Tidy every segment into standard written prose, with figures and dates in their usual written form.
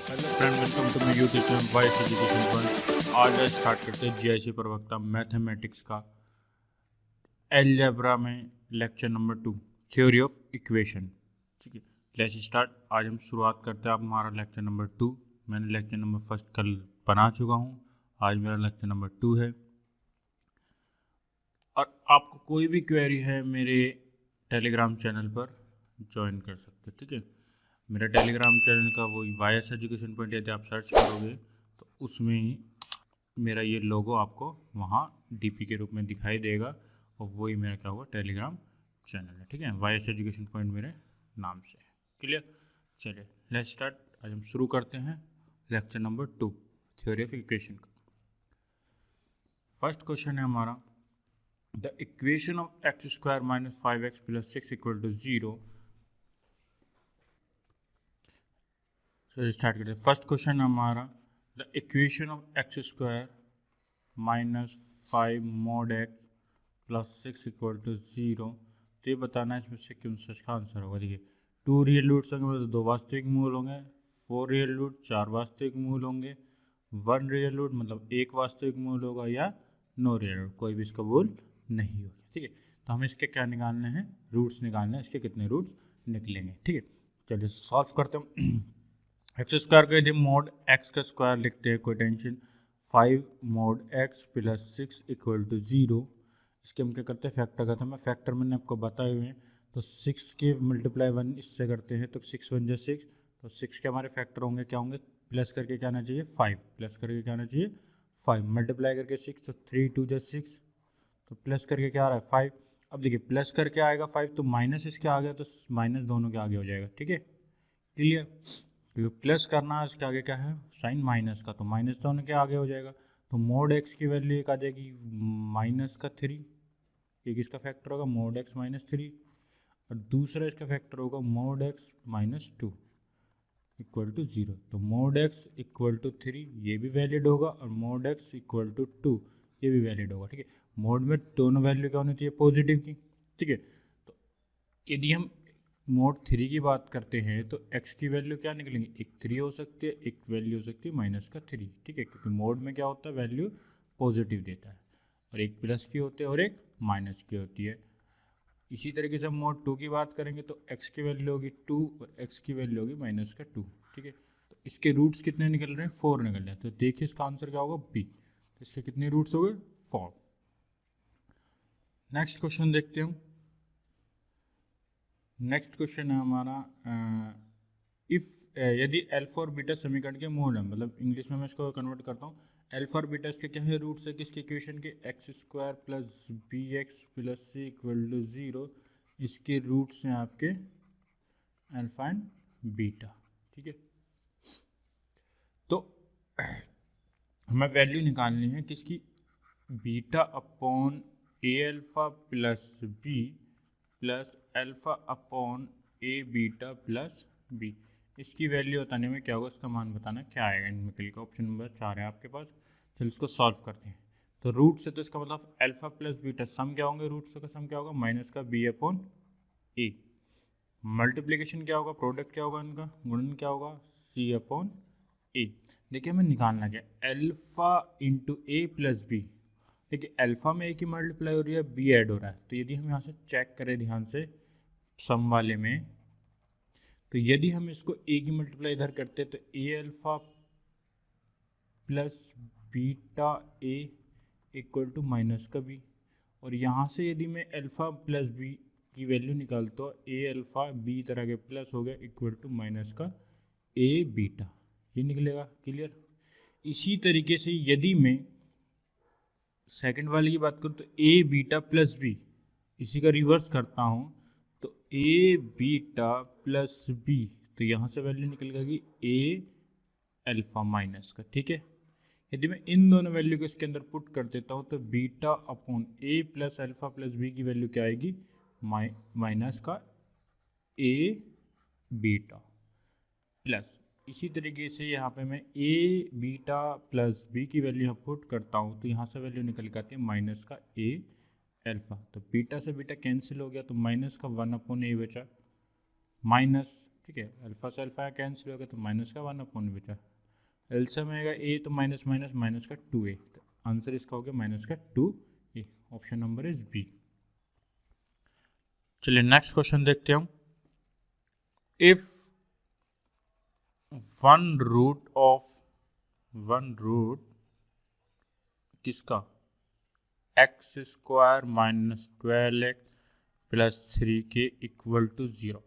Hello friend, welcome to my YouTube channel wise education world. आज start करते हैं GIC प्रवक्ता मैथमेटिक्स का अलजेब्रा में lecture number 2, theory of equation. ठीक है, लेट्स स्टार्ट। आज हम शुरुआत करते हैं आप हमारा लेक्चर नंबर 2। मैंने लेक्चर नंबर फर्स्ट कल बना चुका हूँ, आज मेरा लेक्चर नंबर 2 है। और आपको कोई भी क्वेरी है मेरे टेलीग्राम चैनल पर ज्वाइन कर सकते हैं। ठीक है, मेरा टेलीग्राम चैनल का वो वाईएस एजुकेशन पॉइंट यदि आप सर्च करोगे तो उसमें ही मेरा ये लोगो आपको वहाँ डीपी के रूप में दिखाई देगा, और वही मेरा क्या होगा टेलीग्राम चैनल है। ठीक है, वाईएस एजुकेशन पॉइंट मेरे नाम से। क्लियर? चलिए लेट्स स्टार्ट। आज हम शुरू करते हैं lecture number 2, theory of equation का। फर्स्ट क्वेश्चन है हमारा, the equation of x square minus 5x plus 6 equal to 0। Start करते हैं। फर्स्ट क्वेश्चन हमारा, the equation of x square minus 5 mod x plus 6 equal to 0। तो ये बताना है इसमें से कौन सा इसका आंसर होगा। देखिए, 2 रियल रूट्स होंगे तो 2 वास्तविक मूल होंगे, 4 रियल रूट 4 वास्तविक मूल होंगे, 1 रियल रूट मतलब 1 वास्तविक मूल होगा, या नो रियल रूट कोई भी इसका मूल नहीं होगा। ठीक है, तो हमें इसके क्या निकालने हैं, रूट्स निकालने हैं, इसके कितने रूट्स निकलेंगे। ठीक है, चलिए सॉल्व करते हैं। एक्स स्क्वायर का यदि मोड एक्स का स्क्वायर लिखते हैं, कोई tension, 5 mod x plus 6 equal to 0। इसके हम क्या करते हैं, फैक्टर करते हैं। मैं फैक्टर मैंने आपको बताए हुए हैं, तो 6 के मल्टीप्लाई 1 इससे करते हैं तो 6 1 जा 6, तो 6 के हमारे फैक्टर होंगे, क्या होंगे, प्लस करके क्या आना चाहिए 5, प्लस करके क्या आना चाहिए 5, मल्टीप्लाई करके 6 तो 3 2 जा 6, तो प्लस करके क्या आ रहा है 5। अब देखिए प्लस करके आएगा 5 तो माइनस इसके आ गया, तो माइनस दोनों के आगे हो जाएगा। ठीक है, क्लियर? क्योंकि प्लस करना है, इसके आगे क्या है साइन माइनस का, तो माइनस दोनों के आगे हो जाएगा। तो मोड एक्स की वैल्यू एक आ जाएगी माइनस का 3, एक इसका फैक्टर होगा मोड एक्स माइनस 3, और दूसरा इसका फैक्टर होगा mod x minus 2 equal to 0। तो मोड एक्स इक्वल टू 3 ये भी वैलिड होगा, और मोड एक्स इक्वल टू 2 ये भी वैलिड होगा। ठीक है, मोड में दोनों वैल्यू क्या होनी चाहिए, पॉजिटिव की। ठीक है, तो यदि हम मोड 3 की बात करते हैं तो x की वैल्यू क्या निकलेंगी, एक 3 हो सकती है, एक वैल्यू हो सकती है माइनस का 3। ठीक है, क्योंकि मोड में क्या होता है, वैल्यू पॉजिटिव देता है, और एक प्लस की होती है और एक माइनस की होती है। इसी तरीके से हम मोड 2 की बात करेंगे तो x की वैल्यू होगी 2 और x की वैल्यू होगी माइनस का 2। ठीक है, तो इसके रूट्स कितने निकल रहे हैं, 4 निकल रहे हैं। तो देखिए इसका आंसर क्या होगा, बी। तो इसके कितने रूट्स हो गए, 4। नेक्स्ट क्वेश्चन देखते हैं। नेक्स्ट क्वेश्चन है हमारा, इफ़ यदि अल्फा और बीटा समीकरण के मूल हैं, मतलब इंग्लिश में मैं इसको कन्वर्ट करता हूँ, अल्फा और बीटा इसके क्या है, रूट्स है किसके इक्वेशन के, x square plus b x plus c equal to 0। इसके रूट्स हैं आपके अल्फा एंड बीटा। ठीक है, तो हमें वैल्यू निकालनी है किसकी, beta upon A alpha plus B plus alpha upon a beta plus b. इसकी वैल्यू बताने में क्या होगा, इसका मान बताना क्या आएगा इनमें का। ऑप्शन नंबर 4 है आपके पास। चलो इसको सॉल्व करते हैं। तो रूट से तो इसका मतलब अल्फा प्लस बीटा सम क्या होंगे, रूट से का सम क्या होगा, माइनस का बी अपॉन ए। मल्टीप्लीकेशन क्या होगा, प्रोडक्ट क्या होगा, इनका गुणन क्या होगा, सी अपॉन ए। देखिए हमें निकालना क्या, अल्फा इंटू ए प्लस बी। देखिए अल्फा में ए की मल्टीप्लाई हो रही है, बी ऐड हो रहा है, तो यदि हम यहाँ से चेक करें ध्यान से सम वाले में, तो यदि हम इसको ए की मल्टीप्लाई इधर करते हैं तो a alpha plus beta a equal to minus का बी, और यहाँ से यदि मैं अल्फा प्लस बी की वैल्यू निकालता हूँ, ए अल्फा बी तरह के प्लस हो गया इक्वल टू माइनस का ए बीटा, ये निकलेगा। क्लियर? इसी तरीके से यदि मैं सेकंड वाले की बात करूँ तो ए बीटा प्लस बी, इसी का रिवर्स करता हूँ तो ए बीटा प्लस बी, तो यहाँ से वैल्यू निकल गई ए अल्फा माइनस का। ठीक है, यदि मैं इन दोनों वैल्यू को इसके अंदर पुट कर देता हूँ तो बीटा अपॉन ए प्लस अल्फा प्लस बी की वैल्यू क्या आएगी, माइनस का ए बीटा प्लस। इसी तरीके से यहाँ पे मैं ए बीटा प्लस बी की वैल्यू यहाँ पुट करता हूँ तो यहाँ से वैल्यू निकल के आती है माइनस का ए अल्फा। तो बीटा से बीटा कैंसिल हो गया तो माइनस का 1 अपॉन ए बचा, माइनस ठीक है, अल्फा से अल्फा कैंसिल होगा तो माइनस का 1/बीटा, एलसीएम आएगा ए तो माइनस माइनस माइनस का 2a, तो आंसर इसका हो गया माइनस का 2a, option number is B. चलिए नेक्स्ट क्वेश्चन देखते हैं हम। इफ वन रूट किसका x square minus 12x plus 3k equal to 0,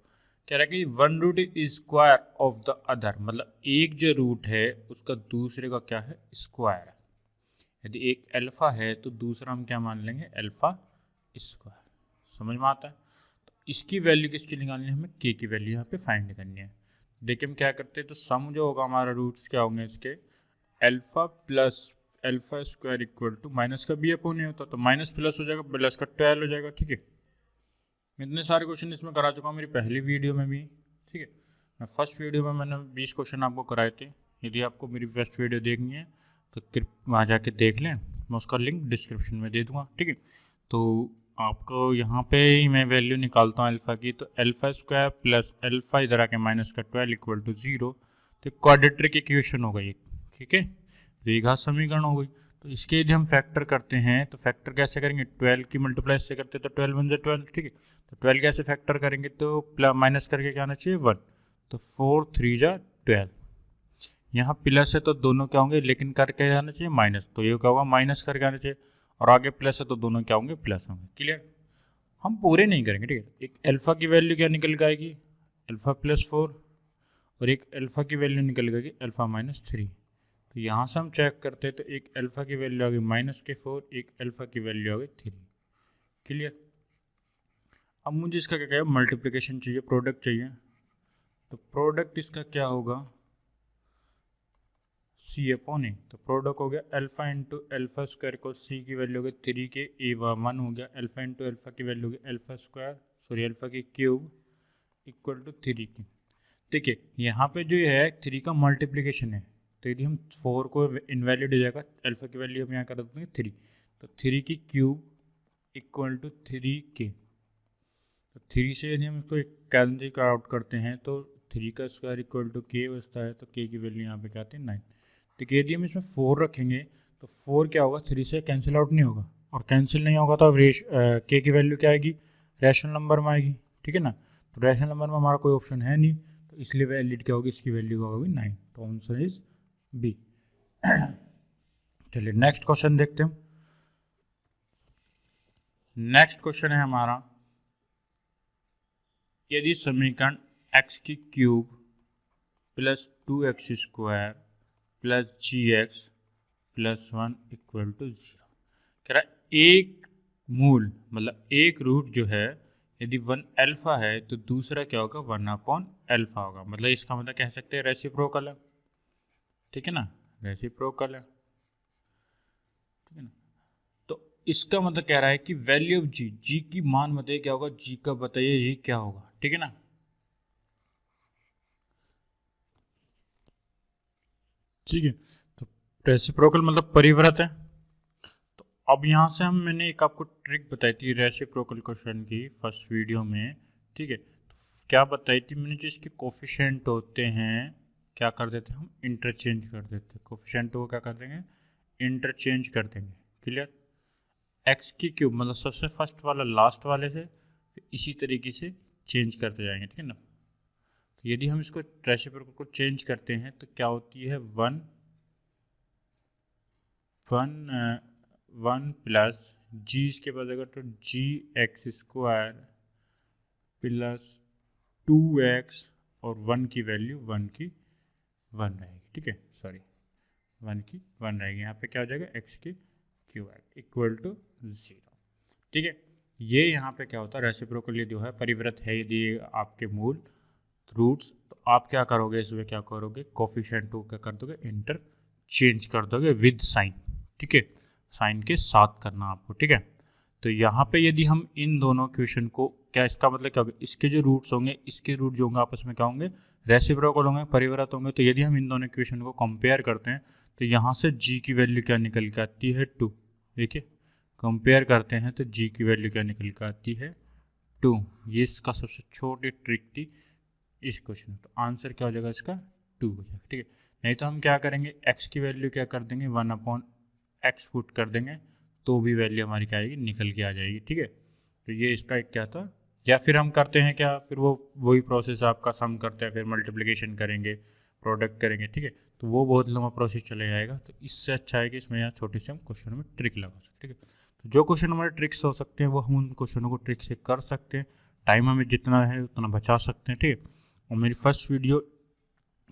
कह रहा है कि one root square of the other, मतलब एक जो रूट है उसका दूसरे का क्या है स्क्वायर है। यदि एक अल्फा है तो दूसरा हम क्या मान लेंगे अल्फा स्क्वायर, समझ में आता है। तो इसकी वैल्यू किसकी निकालनी है, हमें के की वैल्यू यहाँ पे फाइंड करनी है। देखिए हम क्या करते हैं, तो सम जो होगा हमारा रूट्स क्या होंगे इसके, alpha plus alpha square equal to minus का बी अपॉन ए होता, तो माइनस प्लस हो जाएगा, प्लस का 12 हो जाएगा। ठीक है, इतने सारे क्वेश्चन इसमें करा चुका हूँ मेरी पहली वीडियो में भी। ठीक है, मैं फर्स्ट वीडियो में मैंने 20 क्वेश्चन आपको कराए थे। यदि आपको मेरी फर्स्ट वीडियो देखनी है तो वहाँ जाके देख लें, मैं उसका लिंक डिस्क्रिप्शन में दे दूँगा। ठीक है, तो आपको यहाँ पे ही मैं वैल्यू निकालता हूँ अल्फ़ा की, तो अल्फ़ा स्क्वायर प्लस अल्फ़ा इधर आके माइनस का 12 इक्वल टू 0, तो क्वाड्रेटिक इक्वेशन हो गई। ठीक है, द्विघात समीकरण हो गई। तो इसके यदि हम फैक्टर करते हैं तो फैक्टर कैसे करेंगे, 12 की मल्टीप्लाई से करते हैं तो 12 बन जाए 12। ठीक है, तो 12 कैसे फैक्टर करेंगे, तो माइनस करके क्या आना चाहिए 1, तो 4 3 जा 12। यहाँ प्लस है तो दोनों क्या होंगे, लेकिन करके आना चाहिए माइनस, तो ये क्या होगा माइनस करके आना चाहिए, और आगे प्लस है तो दोनों क्या होंगे प्लस होंगे। क्लियर, हम पूरे नहीं करेंगे। ठीक है, एक अल्फ़ा की वैल्यू क्या निकल के आएगी अल्फ़ा प्लस 4, और एक अल्फ़ा की वैल्यू निकल गई अल्फ़ा माइनस 3। तो यहाँ से हम चेक करते हैं तो एक अल्फ़ा की वैल्यू आ गई माइनस के 4, एक अल्फ़ा की वैल्यू आ गई 3। क्लियर, अब मुझे इसका क्या क्या मल्टीप्लिकेशन चाहिए, प्रोडक्ट चाहिए, तो प्रोडक्ट इसका क्या होगा सी अपॉन ए, तो प्रोडक्ट हो गया अल्फ़ा इंटू अल्फ़ा स्क्वायर को सी की वैल्यू हो गई 3 के ए 1 हो गया, अल्फ़ा इंटू अल्फ़ा की वैल्यू हो गई अल्फ़ा स्क्वायर सॉरी अल्फ़ा की क्यूब इक्वल टू 3 की। देखिए यहाँ पे जो है 3 का मल्टीप्लिकेशन है, तो यदि हम 4 को इनवैलिड हो जाएगा, अल्फ़ा की वैल्यू हम यहाँ कर देते हैं 3, तो 3 की क्यूब इक्वल टू 3 के, तो 3 से यदि हम इसको कैंसिल आउट करते हैं तो 3 का स्क्वायर इक्वल टू के बचता है, तो के की वैल्यू यहाँ पे क्या आती है 9। तो यदि हम इसमें 4 रखेंगे तो 4 क्या होगा 3 से कैंसिल आउट नहीं होगा, और कैंसिल नहीं होगा तो अब के की वैल्यू क्या आएगी रैशनल नंबर में आएगी। ठीक है ना, तो रैशनल नंबर में हमारा कोई ऑप्शन है नहीं, तो इसलिए वैलिड क्या होगी, इसकी वैल्यू होगी 9, तो आंसर इज बी। चलिए नेक्स्ट क्वेश्चन देखते हैं। नेक्स्ट क्वेश्चन है हमारा, यदि समीकरण x की cube plus 2x square plus gx plus 1 equal to 0, कह रहा है एक मूल मतलब एक रूट जो है यदि 1 अल्फ़ा है तो दूसरा क्या होगा 1 अपॉन अल्फ़ा होगा, मतलब इसका मतलब कह सकते हैं रेसिप्रोकल है। ठीक है ना, रेसिप्रोकल है। ठीक है ना, तो इसका मतलब कह रहा है कि वैल्यू ऑफ जी की मान बताइए क्या होगा, जी का बताइए ये क्या होगा। ठीक है ना, ठीक है, तो रेसिप्रोकल मतलब परिव्रत है। तो अब यहाँ से मैंने एक आपको ट्रिक बताई थी रेसिप्रोकल क्वेश्चन की फर्स्ट वीडियो में। ठीक है, तो क्या बताई थी मैंने, जो इसके कोफिशिएंट होते हैं क्या कर देते हैं हम इंटरचेंज कर देते हैं, कोफिशिएंट को क्या कर देंगे इंटरचेंज कर देंगे। क्लियर, एक्स की क्यूब मतलब सबसे फर्स्ट वाला लास्ट वाले से फिर इसी तरीके से चेंज करते जाएंगे। ठीक है ना, तो यदि हम इसको रेसिप्रोकल को चेंज करते हैं तो क्या होती है 1 प्लस जी, इसके बाद अगर तो जी एक्स स्क्वायर प्लस 2x और 1 की वैल्यू 1 की 1 रहेगी। ठीक है, सॉरी 1 की 1 रहेगी, यहाँ पे क्या हो जाएगा x की क्यूब इक्वल टू 0। ठीक है, ये यहाँ पे क्या होता है रेसिप्रोकल जो है परिव्रत है, यदि आपके मूल रूट्स, तो आप क्या करोगे इसमें क्या करोगे कोफिशिएंट को क्या कर दोगे इंटरचेंज कर दोगे विद साइन। ठीक है, साइन के साथ करना आपको। ठीक है, तो यहाँ पे यदि हम इन दोनों क्वेश्चन को क्या इसका मतलब क्या होगा, इसके जो रूट्स होंगे इसके रूट जो होंगे आपस में क्या होंगे रेसिप्रोकल होंगे परिव्रत होंगे। तो यदि हम इन दोनों क्वेश्चन को कंपेयर करते हैं तो यहाँ से जी की वैल्यू क्या निकल के आती है 2। देखिए कंपेयर करते हैं तो जी की वैल्यू क्या निकल के आती है 2। ये इसका सबसे छोटी ट्रिक थी इस क्वेश्चन में। तो आंसर क्या हो जाएगा इसका 2 हो जाएगा, ठीक है। नहीं तो हम क्या करेंगे, x की वैल्यू क्या कर देंगे 1/x पुट कर देंगे, तो भी वैल्यू हमारी क्या आएगी, निकल के आ जाएगी, ठीक है। तो ये इसका एक क्या था। या फिर हम करते हैं क्या, फिर वही प्रोसेस आपका सम करते हैं, फिर मल्टीप्लिकेशन करेंगे, प्रोडक्ट करेंगे, ठीक है। तो वो बहुत लंबा प्रोसेस चले जाएगा। तो इससे अच्छा है कि इसमें यहाँ छोटे से हम क्वेश्चन में ट्रिक लगा सकते हैं, ठीक है। तो जो क्वेश्चन हमारे ट्रिक्स हो सकते हैं वो हम उन क्वेश्चनों को ट्रिक से कर सकते हैं, टाइम हमें जितना है उतना बचा सकते हैं, ठीक है। और मेरी फर्स्ट वीडियो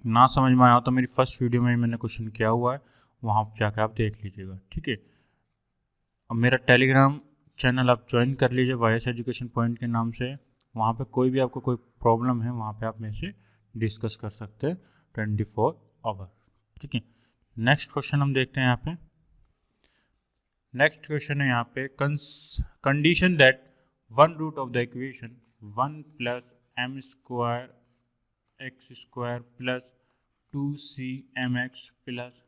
ना समझ में आया तो मेरी फर्स्ट वीडियो में मैंने क्वेश्चन किया हुआ है, वहाँ पर जाकर आप देख लीजिएगा, ठीक है। अब मेरा टेलीग्राम चैनल आप ज्वाइन कर लीजिए वाईएस एजुकेशन पॉइंट के नाम से। वहाँ पे कोई भी आपको कोई प्रॉब्लम है वहाँ पे आप मेरे से डिस्कस कर सकते हैं 24 आवर, ठीक है। नेक्स्ट क्वेश्चन हम देखते हैं यहाँ पे। नेक्स्ट क्वेश्चन है यहाँ पे, condition that one root of the equation 1 + m² x² + 2cmx +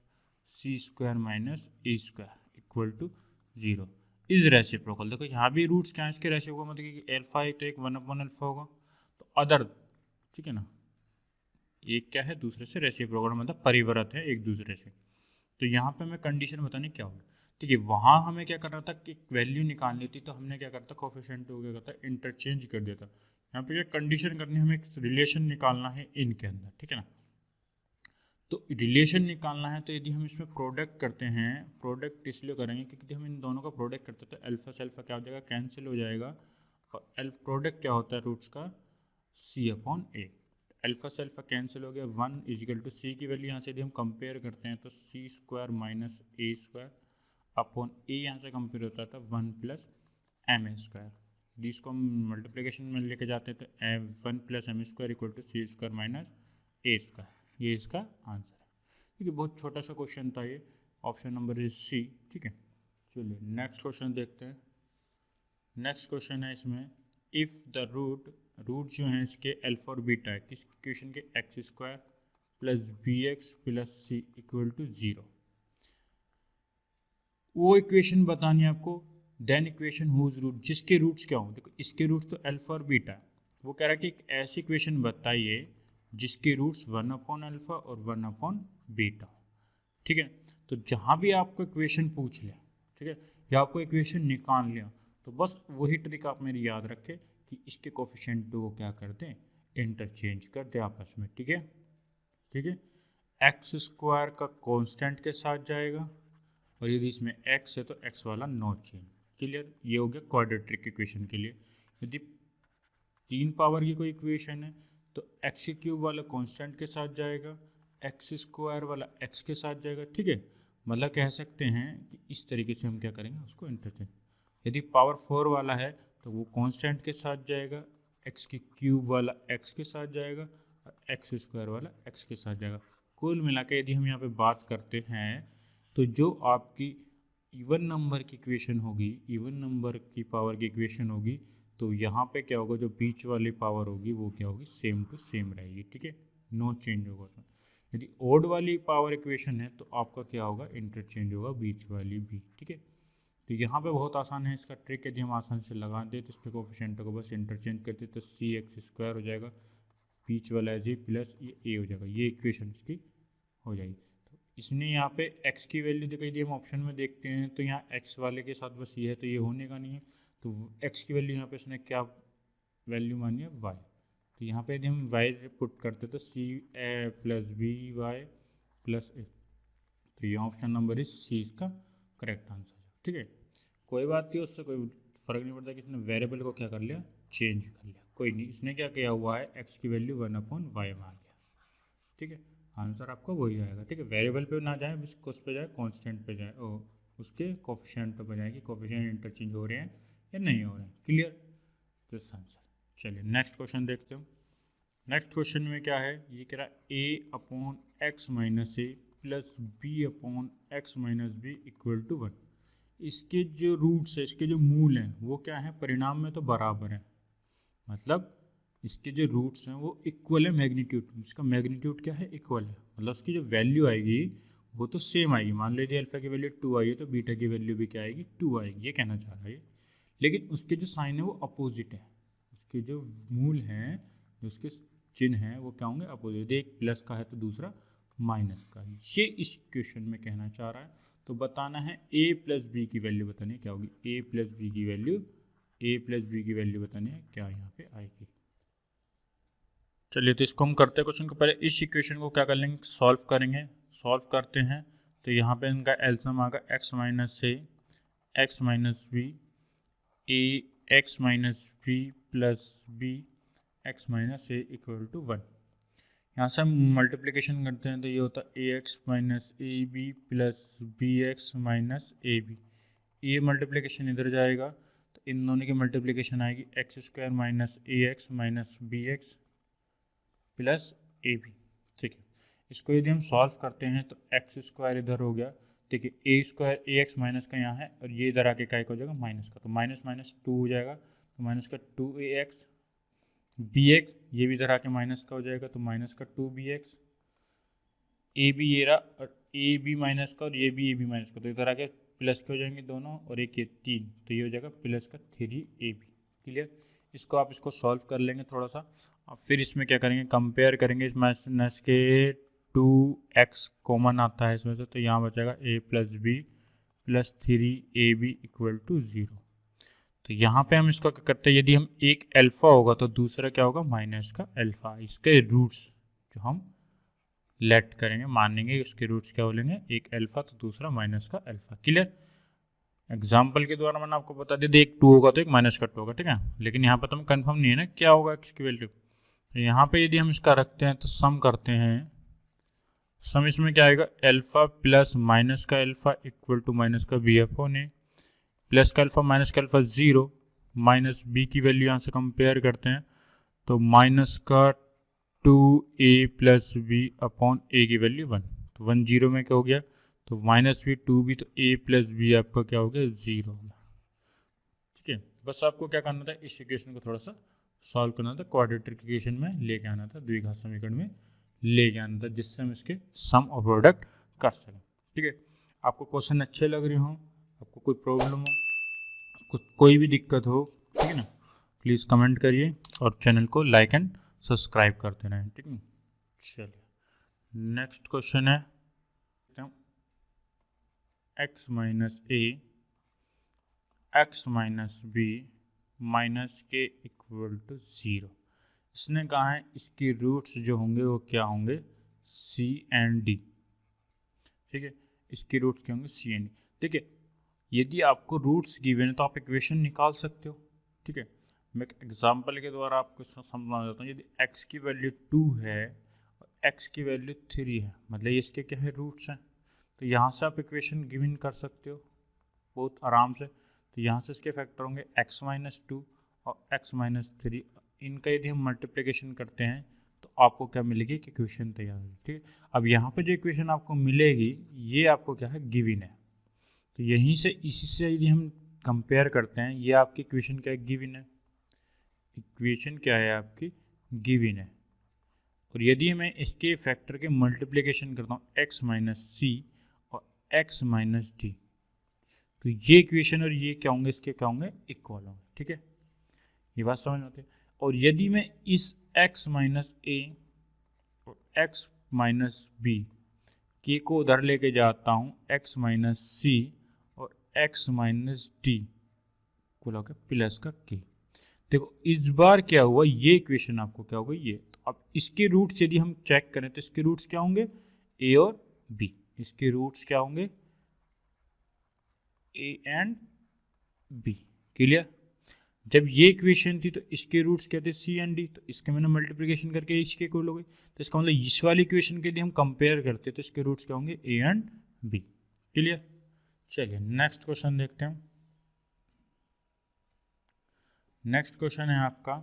c² - a² = 0 is reciprocal. देखो यहाँ भी रूट्स क्या है इसके रेसिप्रोकल, मतलब कि अल्फा है तो एक 1/अल्फा होगा, तो अदर, ठीक है ना, एक क्या है दूसरे से रेसिप्रोकल, मतलब परिवर्त है एक दूसरे से। तो यहाँ पे हमें कंडीशन बतानी क्या होगी, ठीक है। वहाँ हमें क्या करना था कि वैल्यू निकालनी थी, तो हमने क्या करता कोफिशिएंट को क्या करता इंटरचेंज कर देता। यहाँ पे क्या कंडीशन करनी है, हमें एक रिलेशन निकालना है इनके अंदर, ठीक है ना। तो रिलेशन निकालना है, तो यदि हम इसमें प्रोडक्ट करते हैं, प्रोडक्ट इसलिए करेंगे क्योंकि यदि हम इन दोनों का प्रोडक्ट करते हैं तो अल्फा से अल्फा क्या हो जाएगा, कैंसिल हो जाएगा, और प्रोडक्ट क्या होता है रूट्स का, c/a। अल्फा से अल्फा कैंसिल हो गया, 1 = c की वैल्यू यहाँ से यदि हम कंपेयर करते हैं तो c² - a² अपॉन a यहाँ से कंपेयर होता था 1 + ma²। जिसको हम मल्टीप्लिकेशन में लेके जाते हैं तो 1 + m² = c² - a²। ये इसका आंसर है, ठीक है। बहुत छोटा सा क्वेश्चन था ये, ऑप्शन नंबर इज सी, ठीक है। चलिए नेक्स्ट क्वेश्चन देखते हैं। नेक्स्ट क्वेश्चन है इसमें, इफ़ द रूट जो है इसके अल्फा और बीटा है किस इक्वेशन के, x² + bx + c = 0। वो इक्वेशन बतानी है आपको, देन इक्वेशन हुज रूट, जिसके रूट्स क्या हों। देखो इसके रूट्स तो अल्फा और बीटा है, वो कह रहा है कि एक ऐसी इक्वेशन बताइए जिसके रूट्स 1/अल्फा और 1/बीटा, ठीक है। तो जहाँ भी आपको इक्वेशन पूछ ले, ठीक है, या आपको इक्वेशन निकाल लिया, तो बस वही ट्रिक आप मेरी याद रखें कि इसके कोफिशिएंट को क्या कर दें, इंटरचेंज कर दें आपस में, ठीक है, ठीक है। x² का कांस्टेंट के साथ जाएगा, और यदि इसमें x है तो x वाला नॉट चेंज, क्लियर। ये हो गया क्वाड्रेटिक इक्वेशन के लिए। यदि 3 पावर की कोई इक्वेशन है तो x³ वाला कांस्टेंट के साथ जाएगा, x² वाला x के साथ जाएगा, ठीक है। मतलब कह सकते हैं कि इस तरीके से हम क्या करेंगे उसको इंटरचेंज। यदि पावर 4 वाला है तो वो कांस्टेंट के साथ जाएगा, x³ वाला x के साथ जाएगा, और x² वाला x के साथ जाएगा। कुल मिला के यदि हम यहाँ पे बात करते हैं तो जो आपकी इवन नंबर की इक्वेशन होगी, इवन नंबर की पावर की इक्वेशन होगी, तो यहाँ पे क्या होगा, जो बीच वाली पावर होगी वो क्या होगी, सेम टू सेम रहेगी, ठीक है, नो चेंज होगा उसमें। यदि ओड वाली पावर इक्वेशन है तो आपका क्या होगा, इंटरचेंज होगा बीच वाली भी, ठीक है। तो यहाँ पे बहुत आसान है इसका ट्रिक, यदि हम आसानी से लगा दें तो इस पर कोफिशिएंट को बस इंटरचेंज करते तो c(x²) हो जाएगा, बीच वाला है जी प्लस ये a हो जाएगा, ये इक्वेशन इसकी हो जाएगी। तो इसने यहाँ पे x की वैल्यू देखो, यदि हम ऑप्शन में देखते हैं तो यहाँ x वाले के साथ बस ये है, तो ये होने का नहीं है, तो x की वैल्यू यहाँ पे इसने क्या वैल्यू मानी है, y। तो यहाँ पे यदि हम y पुट करते तो c + by + a, तो ये ऑप्शन नंबर इज सी इसका करेक्ट आंसर है, ठीक है। कोई बात नहीं, उससे कोई फर्क नहीं पड़ता कि इसने वेरिएबल को क्या कर लिया, चेंज कर लिया, कोई नहीं। इसने क्या किया हुआ है, x की वैल्यू 1/y मान लिया, ठीक है। आंसर आपका वही आएगा, ठीक है। वेरिएबल पे ना जाए, उस पे जाए, कांस्टेंट पे जाए, ओ उसके कोफिशिएंट पे जाए कि कोफिशिएंट इंटरचेंज हो रहे हैं या नहीं हो रहे हैं, क्लियर। तो आंसर। चलिए नेक्स्ट क्वेश्चन देखते हो। नेक्स्ट क्वेश्चन में क्या है, ये कह रहा है a/x - a + b/x - b = 1। इसके जो रूट्स है, इसके जो मूल हैं वो क्या है, परिणाम में तो बराबर है, मतलब इसके जो रूट्स हैं वो इक्वल है मैग्नीट्यूड, इसका मैग्नीट्यूड क्या है, इक्वल है, मतलब उसकी जो वैल्यू आएगी वो तो सेम आएगी। मान लीजिए अल्फा की वैल्यू 2 आई है तो बीटा की वैल्यू भी क्या आएगी, 2 आएगी, ये कहना चाह रहा है। लेकिन उसके जो साइन है वो अपोजिट है, उसके जो मूल हैं, जो उसके चिन्ह है वो क्या होंगे, अपोजिट। एक प्लस का है तो दूसरा माइनस का है। ये इस क्वेश्चन में कहना चाह रहा है। तो बताना है a प्लस बी की वैल्यू बतानी है क्या होगी, a प्लस बी की वैल्यू बतानी है क्या यहाँ पे आएगी। चलिए तो इसको हम करते हैं क्वेश्चन को। पहले इस इक्वेशन को क्या कर लेंगे, सॉल्व करेंगे। सॉल्व करते हैं तो यहाँ पे इनका एल्सियम आएगा x minus a x minus b a x minus b plus b x minus A equal to 1। यहाँ से हम मल्टीप्लिकेशन करते हैं तो ये होता है a x minus a B plus b x minus a b. ये मल्टीप्लिकेशन इधर जाएगा तो इन दोनों की मल्टीप्लिकेशन आएगी x square minus a x minus b x plus a b. ठीक है, इसको यदि हम सॉल्व करते हैं तो एक्स स्क्वायर इधर हो गया, ठीक है, ए स्क्वायर ए एक्स माइनस का यहाँ है और ये इधर आके क्या हो जाएगा माइनस का, तो माइनस माइनस 2 हो जाएगा, तो माइनस का 2ax bx, ये भी इधर आके माइनस का हो जाएगा तो माइनस का 2bx, ए बी ये रहा और ए बी माइनस का और ये भी ए बी माइनस का, तो इधर आके प्लस के हो जाएंगे दोनों और एक ये 3, तो ये हो जाएगा प्लस का 3ab। क्लियर, इसको आप इसको सॉल्व कर लेंगे थोड़ा सा और फिर इसमें क्या करेंगे, कंपेयर करेंगे। इसमें के 2x कॉमन आता है इसमें से, तो यहाँ बचेगा a plus B plus 3ab equal to 0। तो यहाँ पे हम इसका क्या करते हैं, यदि हम एक अल्फा होगा तो दूसरा क्या होगा माइनस का अल्फा। इसके रूट्स जो हम लेट करेंगे, मानेंगे उसके रूट्स क्या बोलेंगे, एक अल्फा तो दूसरा माइनस का अल्फा। क्लियर, एग्जाम्पल के द्वारा मैंने आपको बता दिया, एक 2 होगा तो एक माइनस का 2 होगा, ठीक है, लेकिन यहाँ पर तो हम कंफर्म नहीं है ना क्या होगा इसकी वैल्यू। तो यहाँ पे यदि हम इसका रखते हैं तो सम करते हैं, सम इसमें क्या आएगा, अल्फा प्लस माइनस का अल्फा इक्वल टू माइनस का बी अपॉन ए, प्लस का अल्फा माइनस का अल्फा 0, माइनस बी की वैल्यू यहाँ से कंपेयर करते हैं तो माइनस का 2a प्लस बी अपॉन ए की वैल्यू 1, तो 1 0 में क्या हो गया, तो माइनस बी 2 भी, तो a प्लस बी आपका क्या हो गया 0 हो गया। ठीक है, बस आपको क्या करना था, इस इक्वेशन को थोड़ा सा सॉल्व करना था, क्वाड्रेटिक इक्वेशन में लेके आना था, द्विघात समीकरण में लेके आना था, जिससे हम इसके सम और प्रोडक्ट कर सकें। ठीक है, आपको क्वेश्चन अच्छे लग रहे हों, आपको कोई प्रॉब्लम हो, आपको कोई भी दिक्कत हो, ठीक है ना, प्लीज़ कमेंट करिए और चैनल को लाइक एंड सब्सक्राइब करते रहें। ठीक है, चलिए नेक्स्ट क्वेश्चन है x minus a x minus B minus के इक्वल टू 0। इसने कहा है इसके रूट्स जो होंगे वो क्या होंगे, c एंड d। ठीक है, इसके रूट्स क्या होंगे c एंड d। ठीक है, यदि आपको रूट्स गिवन है तो आप इक्वेशन निकाल सकते हो। ठीक है, मैं एक एग्जांपल के द्वारा आपको समझाना चाहता हूँ। यदि x की वैल्यू 2 है और x की वैल्यू 3 है, मतलब इसके क्या है रूट्स हैं, तो यहाँ से आप इक्वेशन गिवन कर सकते हो बहुत आराम से। तो यहाँ से इसके फैक्टर होंगे x माइनस 2 और x माइनस 3, इनका यदि हम मल्टीप्लिकेशन करते हैं तो आपको क्या मिलेगी, कि इक्वेशन तैयार होगी। ठीक है, अब यहाँ पे जो इक्वेशन आपको मिलेगी ये आपको क्या है गिवन है, तो यहीं से इसी से यदि हम कंपेयर करते हैं, ये आपकी इक्वेशन क्या है, गिवन है, इक्वेशन क्या है आपकी गिवन है। और यदि मैं इसके फैक्टर के मल्टीप्लिकेशन करता हूँ x माइनस सी और x माइनस डी, तो ये इक्वेशन और ये क्या होंगे, इसके क्या होंगे, इक्वल होंगे। ठीक है, ये बात समझ में आती है। और यदि मैं इस x माइनस ए और x माइनस बी के को उधर लेके जाता हूँ x माइनस सी और x माइनस डी को लगा प्लस का k, देखो इस बार क्या हुआ, ये इक्वेशन आपको क्या होगा ये। तो अब इसके रूट्स यदि हम चेक करें तो इसके रूट्स क्या होंगे, a और b, इसके रूट्स क्या होंगे a एंड b। क्लियर, जब ये इक्वेशन थी तो इसके रूट्स क्या थे, c एंड d, तो इसके मैंने मल्टीप्लिकेशन करके इसके इक्वल हो गई, तो इसका मतलब इस वाली इक्वेशन के यदि हम कंपेयर करते तो इसके रूट्स क्या होंगे, a एंड b। क्लियर, चलिए नेक्स्ट क्वेश्चन देखते हैं। नेक्स्ट क्वेश्चन है आपका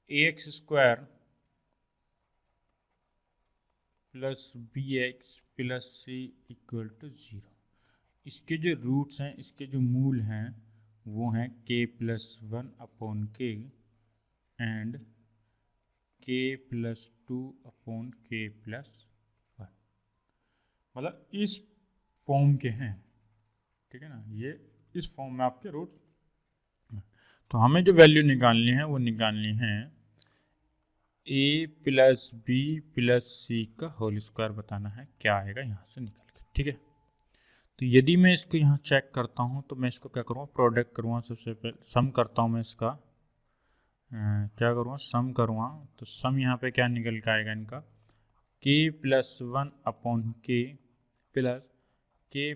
ax square plus b x plus c equal to 0। इसके जो रूट्स हैं, इसके जो मूल हैं वो हैं k प्लस 1 अपॉन के एंड k प्लस 2 अपॉन के प्लस 1, मतलब इस फॉर्म के हैं। ठीक है ना, ये इस फॉर्म में आपके रूट्स। तो हमें जो वैल्यू निकालनी है वो निकालनी है ए प्लस बी प्लस सी का होल स्क्वायर बताना है, क्या आएगा यहाँ से निकल के। ठीक है, तो यदि मैं इसको यहाँ चेक करता हूँ तो मैं इसको क्या करूँगा, प्रोडक्ट करूँगा। सबसे पहले सम करता हूँ मैं इसका, क्या करूँगा, सम करूँगा। तो सम यहाँ पे क्या निकल के आएगा इनका, के प्लस वन अपॉन के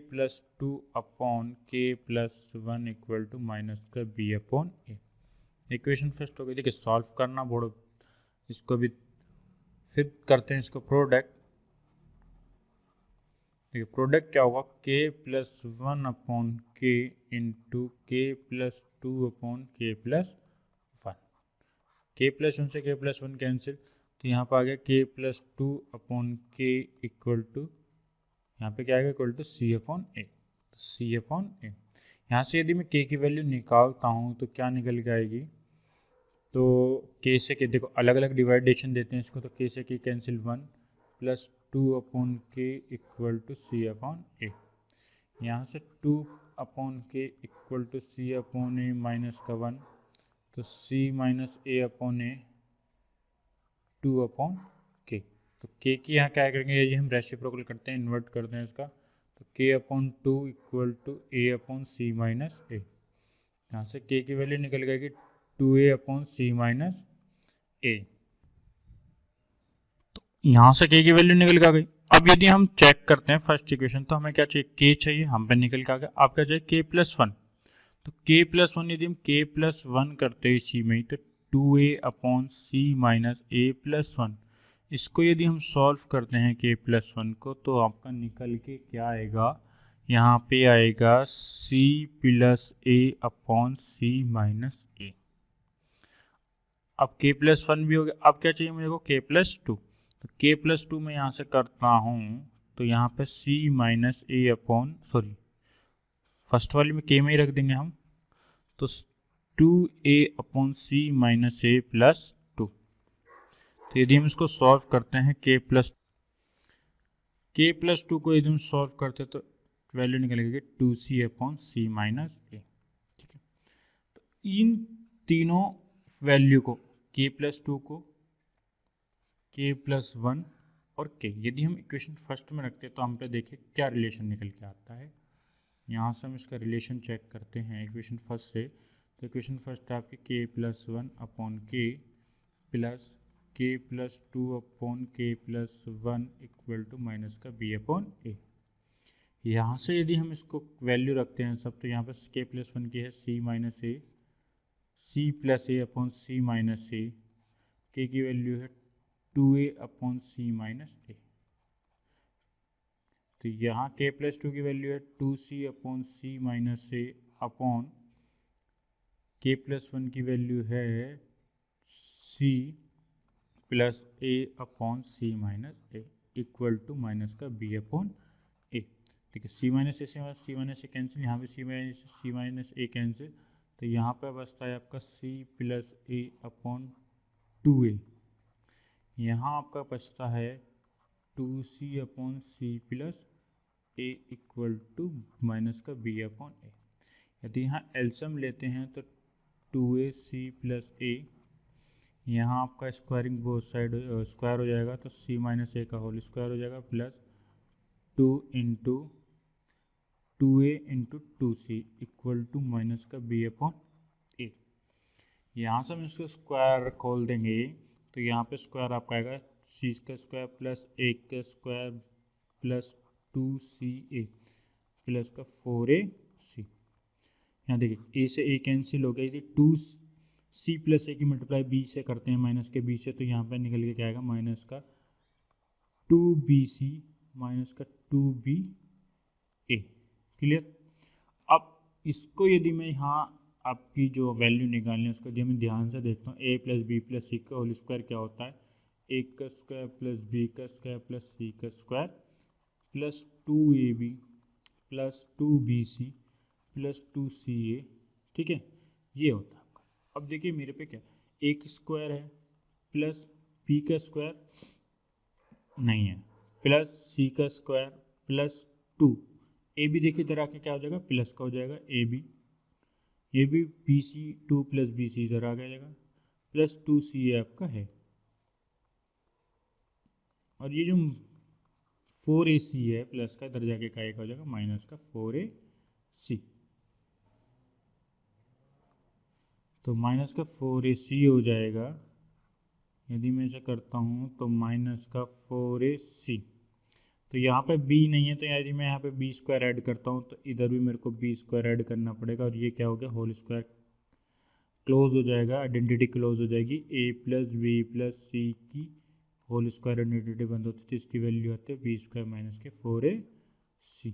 प्लस टू अपॉन के plus one equal to minus का B upon a. Equation first हो गई। देखिए सॉल्व करना बोर्ड, इसको भी फिर करते हैं इसको प्रोडक्ट। देखिए प्रोडक्ट क्या होगा, के प्लस वन अपॉन के इंटू के प्लस टू अपॉन के प्लस वन। के प्लस वन से के प्लस वन कैंसिल, तो यहाँ पर आ गया के plus two upon k equal to, यहाँ पे क्या आएगा, equal to C upon a. तो सी अपॉन ए, यहाँ से यदि मैं के की वैल्यू निकालता हूँ तो क्या निकल के आएगी, तो के से के, देखो अलग अलग डिवाइडेशन देते हैं इसको, तो के से k cancel, one plus two upon k equal to C upon a. यहाँ से two upon k equal to C upon a minus का वन, तो c minus A upon a two upon k. तो के की यहाँ क्या करेंगे, यदि हम रेसिप्रोकल करते हैं, इन्वर्ट करते हैं इसका, तो K upon two equal to A upon C minus A. यहाँ से के की वैल्यू निकल गई two A upon C minus A. तो यहाँ से के की वैल्यू निकल के आ गई। अब यदि हम चेक करते हैं फर्स्ट इक्वेशन, तो हमें क्या चाहिए, के चाहिए, हम पे निकल के आ गया। आप क्या चाहिए, के प्लस वन। तो के प्लस वन यदि हम के प्लस वन करते हैं इसी में, तो two A upon C minus a plus one. इसको यदि हम सॉल्व करते हैं के प्लस वन को, तो आपका निकल के क्या आएगा, यहाँ पे आएगा सी प्लस ए अपॉन सी माइनस ए। अब के प्लस वन भी हो गया। अब क्या चाहिए मुझे को, के प्लस टू। तो के प्लस टू मैं यहाँ से करता हूँ, तो यहाँ पे सी माइनस ए अपॉन, सॉरी फर्स्ट वाली में के में ही रख देंगे हम, तो two A upon C minus a plus two. तो यदि हम इसको सॉल्व करते हैं के प्लस टू को यदि हम सॉल्व करते हैं तो वैल्यू निकलेगी two C upon C minus A. ठीक है, तो इन तीनों वैल्यू को, के प्लस टू को, के प्लस वन और के, यदि हम इक्वेशन फर्स्ट में रखते हैं तो हम पे देखिए क्या रिलेशन निकल के आता है। यहाँ से हम इसका रिलेशन चेक करते हैं इक्वेशन फर्स्ट से। तो इक्वेशन फर्स्ट आपके के प्लस वन अपॉन के प्लस टू अपॉन के plus one equal to minus का बी अपॉन ए। यहाँ से यदि हम इसको वैल्यू रखते हैं सब, तो यहाँ पर के प्लस वन की है C minus A, C plus A upon C minus A, K की वैल्यू है two A upon C minus A. तो यहाँ के प्लस टू की वैल्यू है टू सी अपॉन सी माइनस ए अपॉन के प्लस वन की वैल्यू है C plus A upon C minus A equal to minus का बी अपॉन ए। ठीक है, सी माइनस ए से सी माइनस ए कैंसिल, यहाँ पे सी माइनस ए कैंसिल, तो यहाँ पर बचता है आपका c plus A upon two a. यहाँ आपका बचता है two C upon c plus a equal to minus का बी अपॉन ए। यदि यहाँ एलसीएम लेते हैं तो टू ए सी प्लस ए, यहाँ आपका स्क्वायरिंग बोथ साइड स्क्वायर हो जाएगा, तो सी माइनस ए का होल स्क्वायर हो जाएगा plus two into two a into two c equal to minus का बी अपॉन ए। यहाँ से हम इसको स्क्वायर खोल देंगे, तो यहाँ पे स्क्वायर आपका आएगा सी का स्क्वायर प्लस ए का स्क्वायर प्लस टू सी ए प्लस का फोर ए सी। यहाँ देखिए ए से ए कैंसिल हो गया, यदि टू सी प्लस ए की मल्टीप्लाई बी से करते हैं माइनस के बी से, तो यहाँ पे निकल के क्या आएगा, माइनस का टू बी सी माइनस का टू बी ए। क्लियर। अब इसको यदि मैं यहाँ आपकी जो वैल्यू निकालनी है उसको यदि मैं ध्यान से देखता हूँ, ए प्लस बी प्लस सी का होल स्क्वायर क्या होता है, ए का स्क्वायर प्लस बी का स्क्वायर प्लस सी का square plus two A B plus two B C plus two C A. ठीक है, ये होता है आपका। अब देखिए मेरे पे क्या, एक स्क्वायर है प्लस बी का स्क्वायर नहीं है प्लस सी का स्क्वायर प्लस टू ए बी, देखिए इधर आके क्या हो जाएगा, प्लस का हो जाएगा ए बी, ये भी b c two plus b c इधर आ जाएगा प्लस टू सी ए आपका है। और ये जो 4AC है प्लस का, इधर जाके का एक हो जाएगा माइनस का 4AC। तो माइनस का 4AC हो जाएगा, यदि मैं इसे करता हूँ तो माइनस का 4AC। तो यहाँ पे b नहीं है, तो यदि मैं यहाँ पे b स्क्वायर ऐड करता हूँ तो इधर भी मेरे को b स्क्वायर ऐड करना पड़ेगा, और ये क्या हो गया, होल स्क्वायर क्लोज हो जाएगा, आइडेंटिटी क्लोज हो जाएगी। a प्लस बी प्लस सी की होल स्क्वायर आइडेंटिटी बंद होती है, तो इसकी वैल्यू आती है बी स्क्वायर माइनस के 4AC।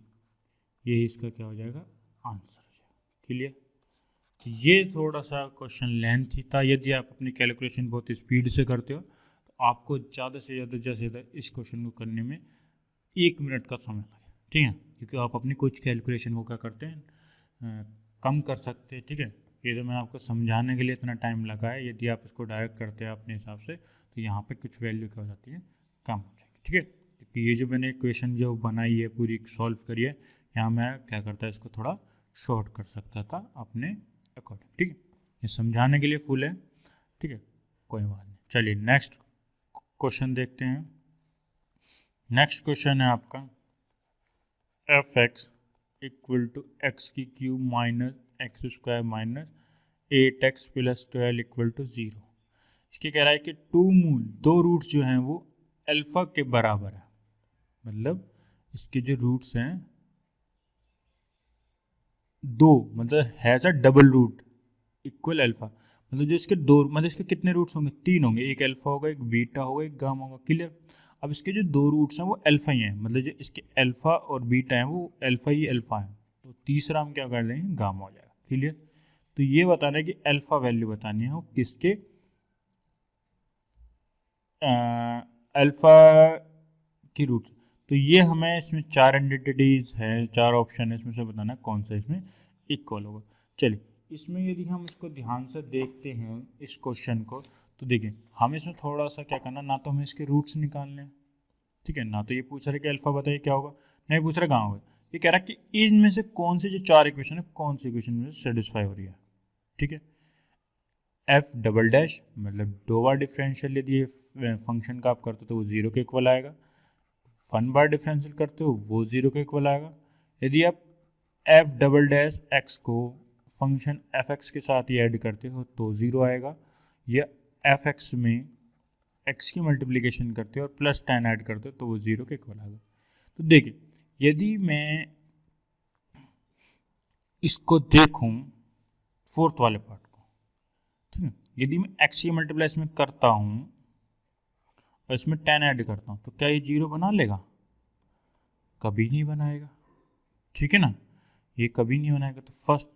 यही इसका क्या हो जाएगा, आंसर हो जाएगा। क्लियर। ये थोड़ा सा क्वेश्चन लेंथ था। यदि आप अपनी कैलकुलेशन बहुत स्पीड से करते हो तो आपको ज़्यादा से ज़्यादा इस क्वेश्चन को करने में 1 मिनट का समय लगे, ठीक है, क्योंकि आप अपनी कुछ कैलकुलेशन को क्या करते हैं, कम कर सकते हैं, ठीक है। ये तो मैंने आपको समझाने के लिए इतना टाइम लगा है, यदि आप इसको डायरेक्ट करते हैं अपने हिसाब से तो यहाँ पे कुछ वैल्यू क्या हो जाती है, कम हो जाएगी, ठीक है। क्योंकि ये जो मैंने इक्वेशन जो बनाई है पूरी सॉल्व करी है, यहाँ मैं क्या करता है इसको थोड़ा शॉर्ट कर सकता था अपने अकॉर्डिंग, ठीक है। ये समझाने के लिए फुल है, ठीक है, कोई बात नहीं। चलिए नेक्स्ट क्वेश्चन देखते हैं। नेक्स्ट क्वेश्चन है आपका f(x) इक्वल टू एक्स की cube minus x square minus 8x plus 12 equal to 0। इसके कह रहा है कि दो रूट्स जो हैं वो अल्फा के बराबर है, मतलब इसके जो रूट्स हैं दो, मतलब has a double root equal alpha, मतलब जो इसके दो, मतलब इसके कितने रूट्स होंगे, 3 होंगे, एक अल्फा होगा, एक बीटा होगा, एक गामा होगा। क्लियर। अब इसके जो दो रूट्स हैं वो अल्फा ही हैं, मतलब जो इसके अल्फा और बीटा हैं वो अल्फा ही अल्फा है, तो तीसरा हम क्या कर देंगे, गामा हो जाएगा। क्लियर। तो ये बताना है कि अल्फा वैल्यू बतानी है वो किसके, अल्फा की रूट। तो ये हमें इसमें 4 एंटिटीज है, 4 ऑप्शन है, इसमें से बताना है कौन सा इसमें इक्वल होगा। चलिए इसमें यदि हम इसको ध्यान से देखते हैं इस क्वेश्चन को, तो देखिए हमें इसमें थोड़ा सा क्या करना, ना तो हमें इसके रूट्स निकालने हैं, ठीक है, ना तो ये पूछ रहा है कि अल्फा बताइए क्या होगा, नहीं पूछ रहा कहाँ होगा, ये कह रहा है कि इनमें से कौन से जो 4 इक्वेशन है कौन सी इक्वेशन में सेटिस्फाई हो रही है, ठीक है। एफ डबल डैश मतलब दो बार डिफरेंशियल यदि फंक्शन का आप करते हो तो वो 0 के इक्वल आएगा, 1 बार डिफरेंशियल करते हो वो 0 के इक्वल आएगा। यदि आप एफ डबल डैश एक्स को फंक्शन एफ एक्स के साथ ही ऐड करते हो तो 0 आएगा, या एफ एक्स में एक्स की मल्टीप्लिकेशन करते हो और प्लस 10 ऐड करते हो तो वो 0 के इक्वल आएगा। तो देखिए यदि मैं इसको देखूं फोर्थ वाले पार्ट को, ठीक है, यदि मैं एक्स की मल्टीप्लाई इसमें करता हूं और इसमें 10 ऐड करता हूं तो क्या ये 0 बना लेगा, कभी नहीं बनाएगा, ठीक है ना, ये कभी नहीं बनाएगा। तो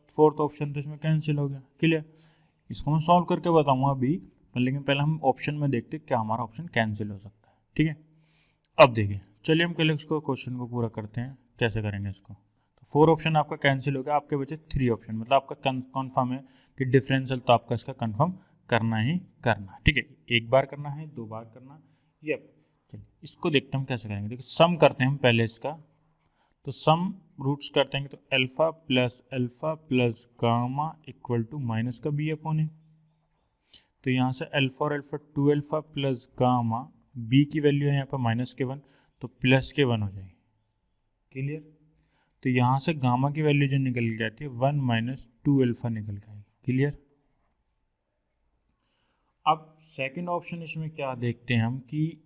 फोर्थ ऑप्शन तो इसमें कैंसिल हो गया। क्लियर। इसको मैं सॉल्व करके बताऊंगा अभी, लेकिन पहले हम ऑप्शन में देखते हैं क्या हमारा ऑप्शन कैंसिल हो सकता है, ठीक है। अब देखिए चलिए हम पहले इसको क्वेश्चन को पूरा करते हैं, कैसे करेंगे इसको। तो 4 ऑप्शन आपका कैंसिल हो गया, आपके बचे 3 ऑप्शन, मतलब आपका कन्फर्म है कि डिफरेंशियल तो आपका इसका कन्फर्म करना ही करना है, ठीक है, एक बार करना है, 2 बार करना है, ये चलिए इसको देखते हैं हम कैसे करेंगे। देखिए सम करते हैं हम पहले इसका, तो सम रूट्स करते हैं तो alpha plus gamma equal to minus का बी अपॉन ए। तो यहाँ से अल्फा और alpha 2 alpha plus gamma, b की वैल्यू है यहाँ पर माइनस के 1 तो प्लस के 1 हो जाएगी। क्लियर। तो यहाँ से गामा की वैल्यू जो निकल के आती है 1 माइनस 2 अल्फा निकल के आएगी। क्लियर। अब सेकंड ऑप्शन इसमें क्या देखते हैं हम कि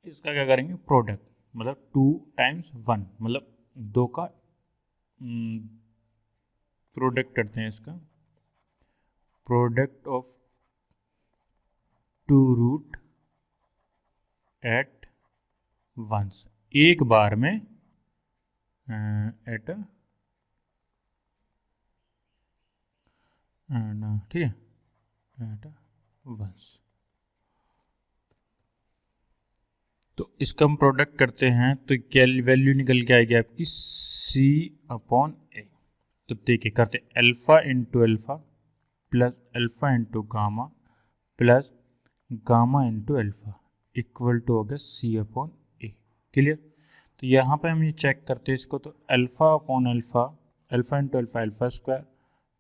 इसका क्या करेंगे, प्रोडक्ट, मतलब 2 टाइम्स 1 मतलब 2 का प्रोडक्ट करते हैं, इसका product of 2 root at once, एक बार में एट ठीक है, एट वंस। तो इसका हम प्रोडक्ट करते हैं तो क्या वैल्यू निकल के आएगी आपकी सी अपॉन ए। तो देखिए करते alpha into alpha plus alpha into gamma plus gamma into alpha equal to हो गया सी अपॉन ए। क्लियर। तो यहाँ पे हम ये चेक करते हैं इसको, तो alpha upon alpha, alpha into alpha alpha square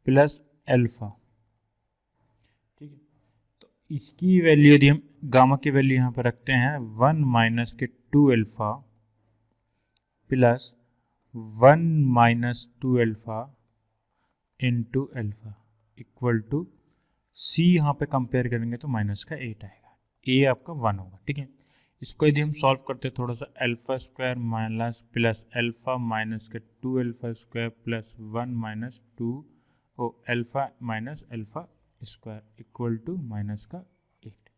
plus alpha, ठीक है। तो इसकी वैल्यू यदि हम गामा की वैल्यू यहाँ पर रखते हैं 1 माइनस के 2 alpha plus 1 minus 2 alpha into alpha equal to C, यहाँ पे कंपेयर करेंगे तो माइनस का 8 आएगा, ए आपका 1 होगा। ठीक है, इसको यदि हम सॉल्व करते हैं थोड़ा सा, alpha square minus plus alpha minus के 2 alpha square plus 1 minus 2 o alpha minus alpha square equal to minus का 8।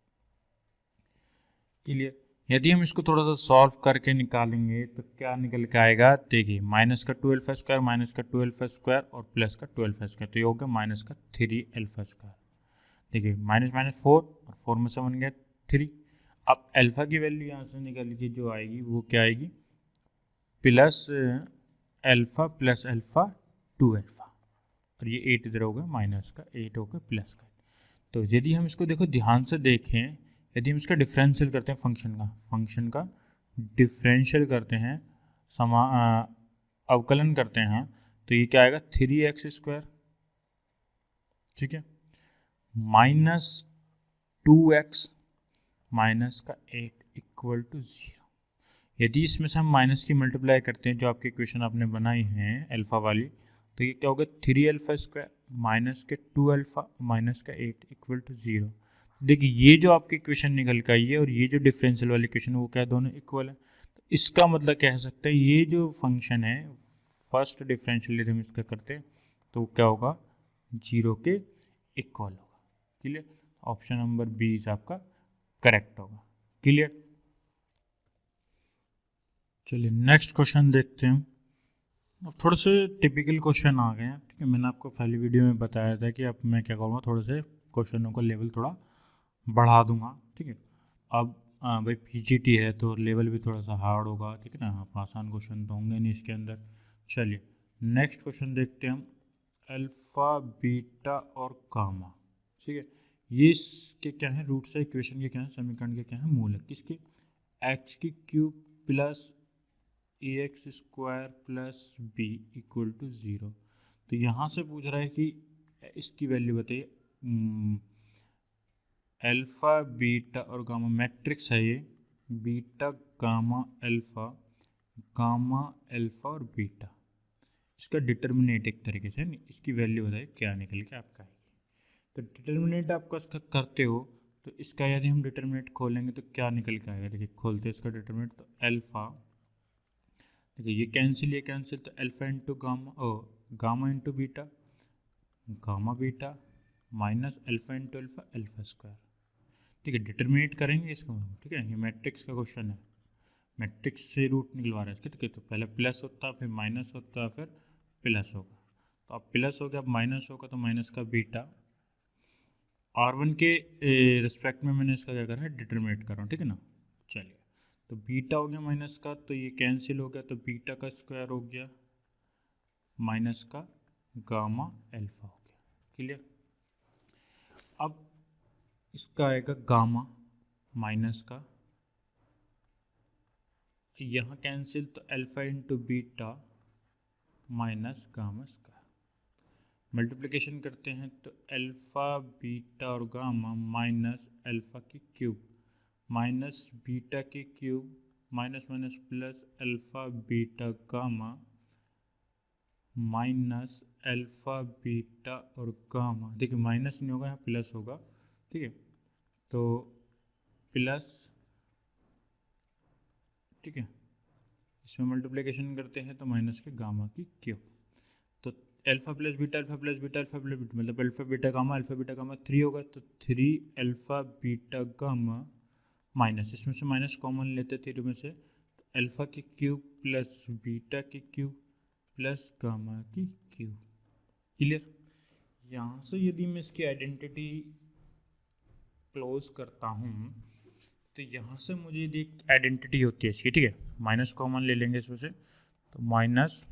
क्लियर। यदि हम इसको थोड़ा सा सॉल्व करके निकालेंगे तो क्या निकल के आएगा, देखिए माइनस का 2 अल्फा स्क्वायर माइनस का 2 अल्फा स्क्वायर और प्लस का 2 अल्फा स्क्वायर, तो ये हो गया माइनस का 3 अल्फा स्क्वायर। देखिए माइनस माइनस 4 और 4 में से बन गया 3। अब अल्फा की वैल्यू यहाँ से निकल के जो आएगी वो क्या आएगी, plus alpha plus alpha 2 alpha, और ये 8 इधर होगा माइनस का 8 होगा प्लस का। तो यदि हम इसको देखो ध्यान से देखें, यदि हम इसका डिफरेंशियल करते हैं फंक्शन का डिफरेंशियल करते हैं, अवकलन करते हैं, तो ये क्या आएगा 3x स्क्वायर, ठीक है, माइनस 2x माइनस का 8 इक्वल टू 0। यदि इसमें से हम माइनस की मल्टीप्लाई करते हैं जो आपकी इक्वेशन आपने बनाई है अल्फा वाली, तो ये क्या होगा 3 अल्फा स्क्वायर माइनस के 2 अल्फा माइनस का 8 इक्वल टू 0। देखिए ये जो आपकी इक्वेशन निकल के आई है और ये जो डिफरेंशियल वाली इक्वेशन है वो क्या दोनों इक्वल है, तो इसका मतलब कह सकते हैं ये जो फंक्शन है फर्स्ट डिफरेंशियल यदि हम इसका करते हैं तो क्या होगा 0 के इक्वल होगा। Clear, option number B is आपका करेक्ट होगा। क्लियर। चलिए नेक्स्ट क्वेश्चन देखते हैं। अब थोड़े से टिपिकल क्वेश्चन आ गए हैं। ठीक है, मैंने आपको पहली वीडियो में बताया था कि अब मैं क्या करूँगा, थोड़े से क्वेश्चनों का लेवल थोड़ा बढ़ा दूंगा। ठीक है, अब भाई पीजीटी है तो लेवल भी थोड़ा सा हार्ड होगा। ठीक है ना, आप आसान क्वेश्चन तो होंगे नहीं इसके अंदर। चलिए नेक्स्ट क्वेश्चन देखते हैं हम, अल्फा बीटा और गामा। ठीक है, ये इसके क्या है, रूट्स है इक्वेशन के, क्या है समीकरण के, क्या है मूल है किसके, एक्स की cube plus a x square plus b equal to 0। तो यहाँ से पूछ रहा है कि इसकी वैल्यू बताइए, अल्फ़ा बीटा और गामा मैट्रिक्स है ये, बीटा गामा अल्फ़ा और बीटा, इसका डिटर्मिनेट एक तरीके से नहीं, इसकी वैल्यू बताइए क्या निकल के आपका आएगी। तो डिटर्मिनेट आपका इसका करते हो तो इसका यदि हम डिटर्मिनेट खोलेंगे तो क्या निकल के आएगा, देखिए खोलते हैं इसका डिटर्मिनेट, तो अल्फ़ा, देखिए ये कैंसिल तो alpha into gamma gamma into beta, gamma beta minus alpha into alpha alpha square. ठीक है, डिटर्मिनेट करेंगे इसको। ठीक है, ये मैट्रिक्स का क्वेश्चन है, मैट्रिक्स से रूट निकलवा रहा है। ठीक है, तो पहले प्लस होता फिर माइनस होता फिर प्लस होगा, तो अब प्लस हो गया अब माइनस होगा, तो माइनस का बीटा R1 के रिस्पेक्ट में मैंने इसका क्या करा है डिटर्मिनेट कर रहा हूँ। ठीक है ना, चलिए तो बीटा हो गया माइनस का, तो ये कैंसिल हो गया, तो बीटा का स्क्वायर हो गया माइनस का गामा अल्फा हो गया। क्लियर। अब इसका आएगा गामा माइनस का, यहाँ कैंसिल, तो alpha into beta minus gamma square, multiplication करते हैं तो अल्फ़ा बीटा और गामा माइनस अल्फ़ा की क्यूब माइनस बीटा की cube minus minus plus alpha beta gamma minus alpha beta और गामा, देखिए माइनस नहीं होगा यहाँ प्लस होगा। ठीक है, तो प्लस, ठीक है, इसमें मल्टीप्लिकेशन करते हैं तो माइनस के गामा की क्यूब, तो alpha plus beta alpha plus beta alpha plus beta मतलब अल्फ़ा बीटा गामा 3 होगा, तो 3 अल्फ़ा बीटा गामा माइनस, इसमें से माइनस कॉमन लेते थे में से, तो अल्फ़ा की क्यूब प्लस बीटा की क्यूब प्लस गामा की क्यूब। क्लियर। यहाँ से यदि मैं इसकी आइडेंटिटी क्लोज करता हूँ तो यहाँ से मुझे यदि एक आइडेंटिटी होती है इसकी, ठीक है, माइनस कॉमन ले लेंगे इसमें से, तो माइनस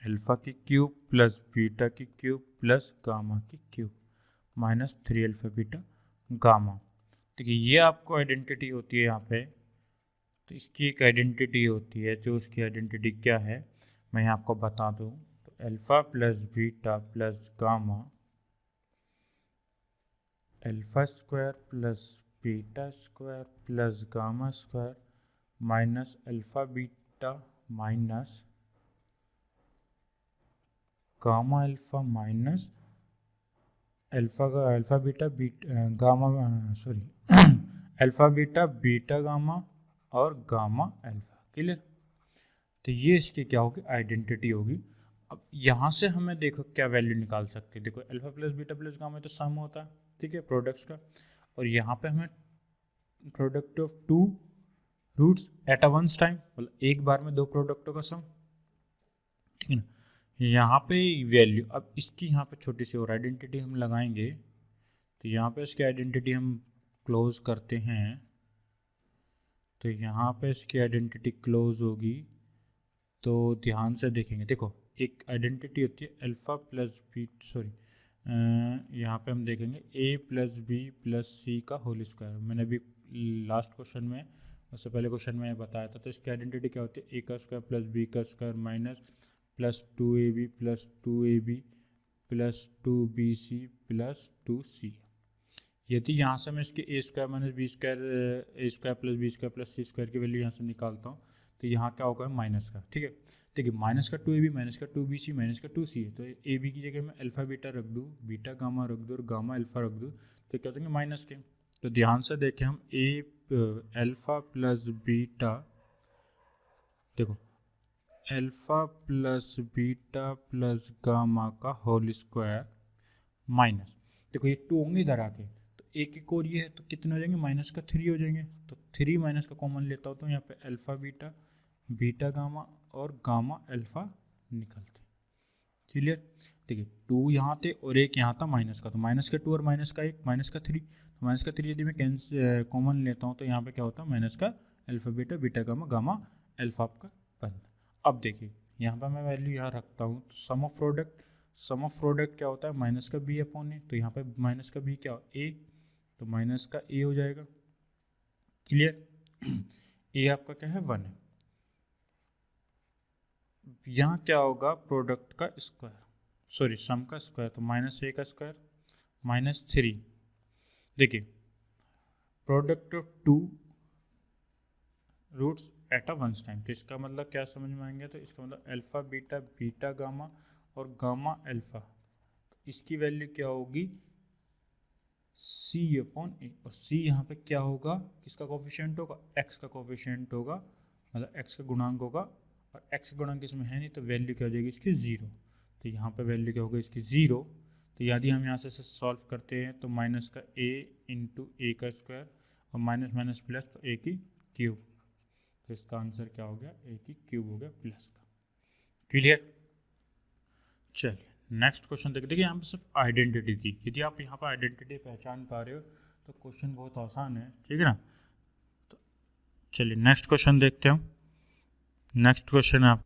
अल्फ़ा की क्यूब प्लस बीटा की क्यूब प्लस गामा की cube minus 3 alpha beta gamma. देखिए ये आपको आइडेंटिटी होती है यहाँ पे, तो इसकी एक आइडेंटिटी होती है, जो उसकी आइडेंटिटी क्या है मैं यहाँ आपको बता दूँ, तो alpha plus beta plus gamma alpha square plus beta square plus gamma square minus alpha beta minus gamma alpha minus alpha beta gamma alpha beta beta gamma और गामा अल्फा। क्लियर? तो ये इसकी क्या होगी, आइडेंटिटी होगी। अब यहाँ से हमें देखो क्या वैल्यू निकाल सकते हैं। देखो alpha plus beta plus gamma तो सम होता है, ठीक है, प्रोडक्ट्स का। और यहाँ पे हमें product of two roots at a once time, मतलब एक बार में दो प्रोडक्टों का सम, ठीक है ना। यहाँ पे वैल्यू, अब इसकी यहाँ पे छोटी सी और आइडेंटिटी हम लगाएंगे। तो यहाँ पे इसकी आइडेंटिटी हम क्लोज करते हैं। तो यहाँ पे इसकी आइडेंटिटी क्लोज होगी। तो ध्यान से देखेंगे, देखो एक आइडेंटिटी होती है अल्फा प्लस बी, यहाँ पे हम देखेंगे a प्लस बी प्लस सी का होल स्क्वायर। मैंने अभी लास्ट क्वेश्चन में, उससे पहले क्वेश्चन में बताया था। तो इसकी आइडेंटिटी क्या होती है, a का स्क्वायर प्लस b का square minus plus 2ab plus 2ab plus 2bc plus 2c। यदि यहाँ से मैं इसके a square minus b square, a square plus b square plus c square की वैल्यू यहाँ से निकालता हूँ, तो यहाँ क्या होगा, माइनस का, ठीक है। देखिए माइनस का 2ab माइनस का 2bc माइनस का 2c है। तो ए बी की जगह मैं अल्फा बीटा रख दूँ, बीटा गामा रख दूँ और गामा अल्फा रख दूँ, तो क्या होंगे, माइनस के। तो ध्यान से देखें हम अल्फा प्लस बीटा, देखो alpha plus beta plus gamma का होल स्क्वायर माइनस, देखो ये 2 होंगे इधर आके, तो एक और ये है, तो कितने हो जाएंगे, माइनस का 3 हो जाएंगे। तो 3 माइनस का कॉमन लेता हूँ, तो यहाँ पे अल्फा बीटा बीटा गामा और गामा अल्फा निकलते। क्लियर? ठीक है, 2 यहाँ थे और एक यहाँ था माइनस का, तो माइनस का 2 और माइनस का 1 माइनस का 3, तो माइनस का 3 यदि मैं कॉमन लेता हूँ, तो यहाँ पे क्या होता है, माइनस का alpha beta beta gamma gamma alpha आपका बनता। अब देखिए यहाँ पर मैं वैल्यू यहाँ रखता हूँ, तो सम ऑफ प्रोडक्ट क्या होता है, माइनस का बी अपॉन ए। तो यहाँ पे माइनस का बी क्या हो, ए, तो माइनस का ए हो जाएगा। क्लियर? ए आपका क्या है, 1 है। यहाँ क्या होगा, प्रोडक्ट का स्क्वायर, सॉरी सम का स्क्वायर, तो माइनस ए का स्क्वायर माइनस 3। देखिए product of 2 roots at a once time, तो इसका मतलब क्या समझ में आएंगे, तो इसका मतलब अल्फा बीटा बीटा गामा और गामा अल्फा, इसकी वैल्यू क्या होगी, c अपॉन ए। और c यहाँ पे क्या होगा, किसका कोफिशिएंट होगा, x का कोफिशिएंट होगा, मतलब x का गुणांक होगा, और x गुणांक इसमें है नहीं, तो वैल्यू क्या हो जाएगी इसकी 0। तो यहाँ पे वैल्यू क्या होगा इसकी 0। तो यदि हम यहाँ से सॉल्व करते हैं, तो माइनस का a इंटू ए का स्क्वायर और माइनस माइनस प्लस, तो a की क्यूब। तो इसका आंसर क्या हो गया, a की क्यूब हो गया प्लस का। क्लियर? चलिए नेक्स्ट क्वेश्चन देखिए, यहाँ पे सिर्फ आइडेंटिटी थी। यदि आप यहाँ पर आइडेंटिटी पहचान पा रहे हो तो क्वेश्चन बहुत आसान है, ठीक है ना। तो चलिए नेक्स्ट क्वेश्चन देखते हैं हम। नेक्स्ट क्वेश्चन आप,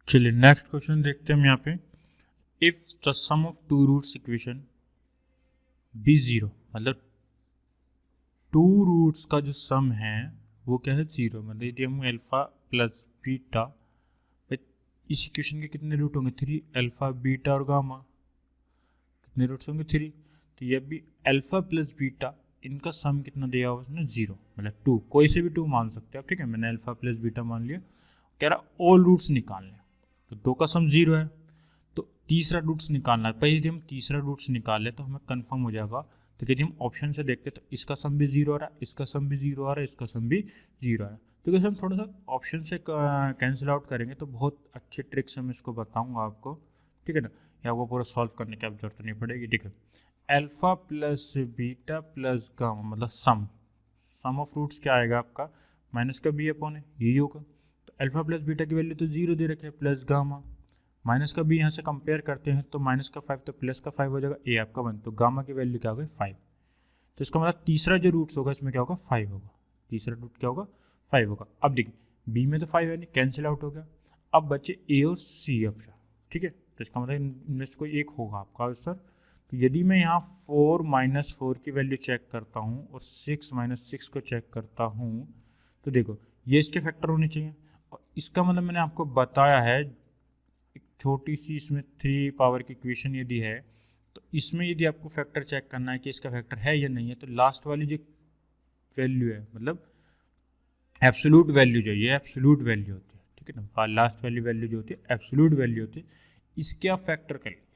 चलिए नेक्स्ट क्वेश्चन देखते हैं हम यहाँ पे। If the sum of two roots equation be 0, मतलब 2 रूट्स का जो सम है वो क्या है, 0। मतलब यदि हम अल्फा प्लस बीटा, इस इक्वेशन के कितने रूट होंगे, 3, अल्फा बीटा और गामा, कितने रूट्स होंगे, 3। तो ये भी अल्फा प्लस बीटा, इनका सम कितना दिया हुआ उसने, 0, मतलब 2, कोई से भी 2 मान सकते हैं आप, ठीक है। मैंने अल्फा प्लस बीटा मान लिया। कह रहा ऑल रूट्स निकालने, तो 2 का सम 0 है, तो तीसरा रूट्स निकालना है। पहले यदि हम तीसरा रूट्स निकाल ले तो हमें कन्फर्म हो जाएगा। तो यदि हम ऑप्शन से देखते तो इसका सम भी 0 आ रहा है, इसका सम भी 0 आ रहा है, इसका सम भी 0 आ रहा है। तो कैसे हम थोड़ा सा ऑप्शन से कैंसिल आउट करेंगे, तो बहुत अच्छे ट्रिक से मैं इसको बताऊंगा आपको, ठीक है ना। ये आपको पूरा सॉल्व करने की अब जरूरत नहीं पड़ेगी, ठीक है। Alpha plus beta plus gamma, मतलब सम ऑफ रूट्स क्या आएगा आपका, माइनस का बी अपॉन है, यही होगा। तो अल्फा प्लस बीटा की वैल्यू तो 0 दे रखे है, प्लस गामा, माइनस का बी यहाँ से कंपेयर करते हैं, तो माइनस का 5 तो प्लस का 5 हो जाएगा, ए आपका 1, तो गामा की वैल्यू क्या होगी, 5। तो इसका मतलब तीसरा जो रूट्स होगा इसमें क्या होगा, 5 होगा। तीसरा रूट क्या होगा, 5 होगा। अब देखिए बी में तो 5 है नहीं, कैंसिल आउट हो गया। अब बचे ए और सी ऑप्शन, ठीक है। तो इसका मतलब इनमें से कोई एक होगा आपका आंसर। तो यदि मैं यहाँ 4 माइनस 4 की वैल्यू चेक करता हूँ और 6 माइनस 6 को चेक करता हूँ, तो देखो ये इसके फैक्टर होने चाहिए। और इसका मतलब मैंने आपको बताया है, एक छोटी सी इसमें 3 पावर की इक्वेशन यदि है, तो इसमें यदि आपको फैक्टर चेक करना है कि इसका फैक्टर है या नहीं है, तो लास्ट वाली जो वैल्यू है, मतलब एब्सोल्यूट वैल्यू जो ये एब्सोल्यूट वैल्यू होती है, ठीक है ना, लास्ट वाली वैल्यू जो होती है एब्सोल्यूट वैल्यू होती है, इसके आप फैक्टर कर लीजिए।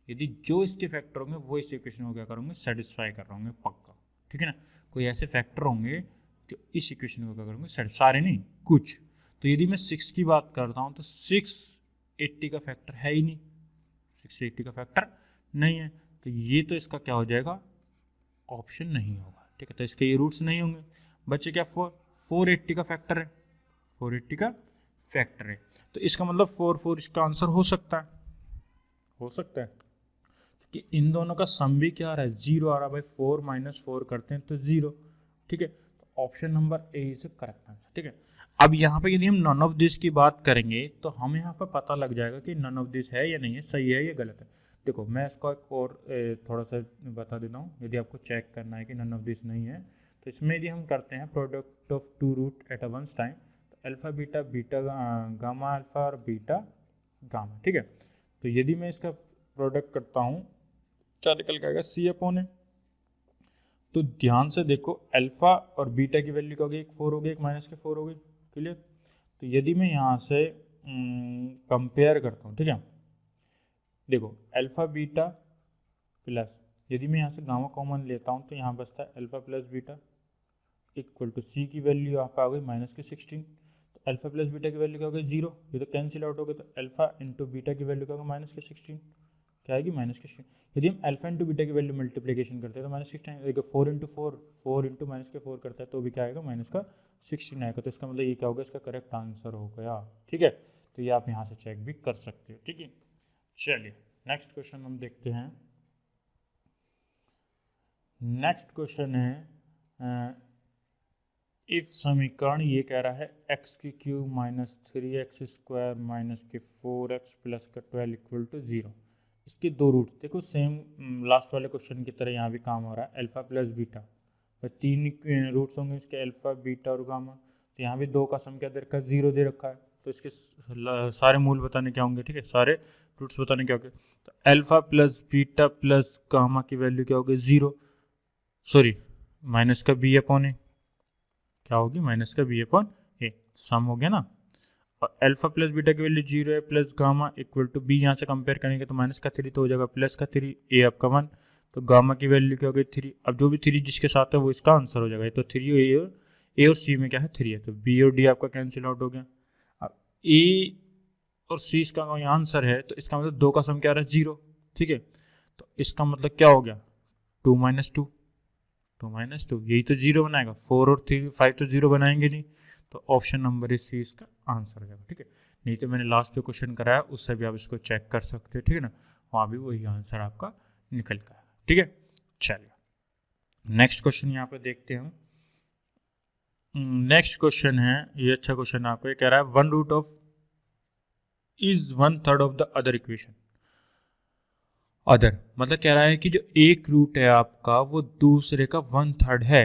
यदि जो इसके फैक्टर होंगे वो इस इक्वेशन को क्या करोगे, सेटिस्फाई कर रहे होंगे पक्का, ठीक है ना। कोई ऐसे फैक्टर होंगे जो इस इक्वेशन को क्या करोगे, सारे नहीं कुछ। तो यदि मैं 6 की बात करता हूँ तो 680 का फैक्टर है ही नहीं, 680 का फैक्टर नहीं है, तो ये तो इसका क्या हो जाएगा, ऑप्शन नहीं होगा, ठीक है। तो इसके ये रूट्स नहीं होंगे, बच्चे क्या 480 का फैक्टर है, 480 का फैक्टर है, तो इसका मतलब 4 इसका आंसर हो सकता है, हो सकता है कि इन दोनों का सम भी क्या आ रहा है, 0 आ रहा है भाई, 4 माइनस 4 करते हैं तो 0, ठीक है। तो option number A is correct answer, ठीक है। अब यहाँ पे यदि हम नन ऑफ दिस की बात करेंगे तो हमें यहाँ पर पता लग जाएगा कि नन ऑफ दिस है या नहीं है, सही है या गलत है। देखो मैं इसका एक और थोड़ा सा बता देता हूँ, यदि आपको चेक करना है कि नन ऑफ दिस नहीं है, तो इसमें यदि हम करते हैं product of two root at a once time, तो alpha beta beta gamma alpha और बीटा गामा, ठीक है। तो यदि मैं इसका प्रोडक्ट करता हूँ, क्या निकल के आएगा, सी अपॉन है। तो ध्यान से देखो, अल्फा और बीटा की वैल्यू क्या होगी, एक 4 हो गई, एक माइनस के 4 हो गई, क्लियर। तो यदि मैं यहाँ से कंपेयर करता हूँ, ठीक है, देखो अल्फा बीटा प्लस, यदि मैं यहाँ से गामा कॉमन लेता हूँ तो यहाँ बचता है alpha plus beta equal to C की वैल्यू यहाँ पे आ गई -16। तो अल्फा प्लस बीटा की वैल्यू क्या हो गई, 0, ये तो कैंसिल आउट हो गया, तो अल्फा इंटू बीटा की वैल्यू क्या होगा, -16, क्या आएगी, -16। यदि हम अल्फा इंटू बीटा की वैल्यू मल्टीप्लिकेशन करते हैं तो -16 आएगा, 4 इंटू 4 इंटू -4 करता है तो भी क्या आएगा, -16 आएगा। तो इसका मतलब ये क्या होगा, इसका करेक्ट आंसर हो गया, ठीक है। तो ये आप यहाँ से चेक भी कर सकते हो, ठीक है। चलिए नेक्स्ट क्वेश्चन हम देखते हैं। नेक्स्ट क्वेश्चन है, इफ समीकरण ये कह रहा है x की cube minus 3x square minus के 4x प्लस का 12 इक्वल टू 0, इसके दो रूट्स, देखो सेम लास्ट वाले क्वेश्चन की तरह यहाँ भी काम हो रहा है, अल्फा प्लस बीटा, और 3 रूट्स होंगे इसके, अल्फा बीटा और गामा। तो यहाँ भी 2 का सम क्या दे रखा है, 0 दे रखा है, तो इसके सारे मूल बताने क्या होंगे, ठीक है, सारे रूट्स बताने क्या होंगे। तो alpha plus beta plus gamma की वैल्यू क्या होगी, 0, सॉरी माइनस का बी अपॉन ए, क्या होगी, माइनस का बी अपॉन ए, सम हो गया ना। और अल्फा प्लस बीटा की वैल्यू 0 है, plus gamma equal to b, यहाँ से कंपेयर करेंगे तो माइनस का 3 तो हो जाएगा प्लस का 3, ए आपका 1, तो गामा की वैल्यू क्या हो गई 3। अब जो भी 3 जिसके साथ है वो इसका आंसर हो जाएगा, तो 3 ए और सी में क्या है 3 है, तो बी और डी आपका कैंसिल आउट हो गया। अब ए और सी इसका आंसर है, तो इसका मतलब 2 का सम क्या आ रहा है, 0, ठीक है। तो इसका मतलब क्या हो गया, 2 माइनस 2, 2 माइनस 2, यही तो 0 बनाएगा, 4 और 3 5 तो 0 बनाएंगे नहीं, तो ऑप्शन नंबर इस सी इसका आंसर हो जाएगा, ठीक है। नहीं तो मैंने लास्ट जो क्वेश्चन कराया उससे भी आप इसको चेक कर सकते हो, ठीक है ना, वहाँ भी वही आंसर आपका निकल गया, ठीक है। चलिए नेक्स्ट क्वेश्चन यहाँ पे देखते हैं हम। नेक्स्ट क्वेश्चन है, ये अच्छा क्वेश्चन आपको, ये कह रहा है 1 root of is 1/3 of the other equation. Other मतलब कह रहा है कि जो एक रूट है आपका वो दूसरे का 1/3 है।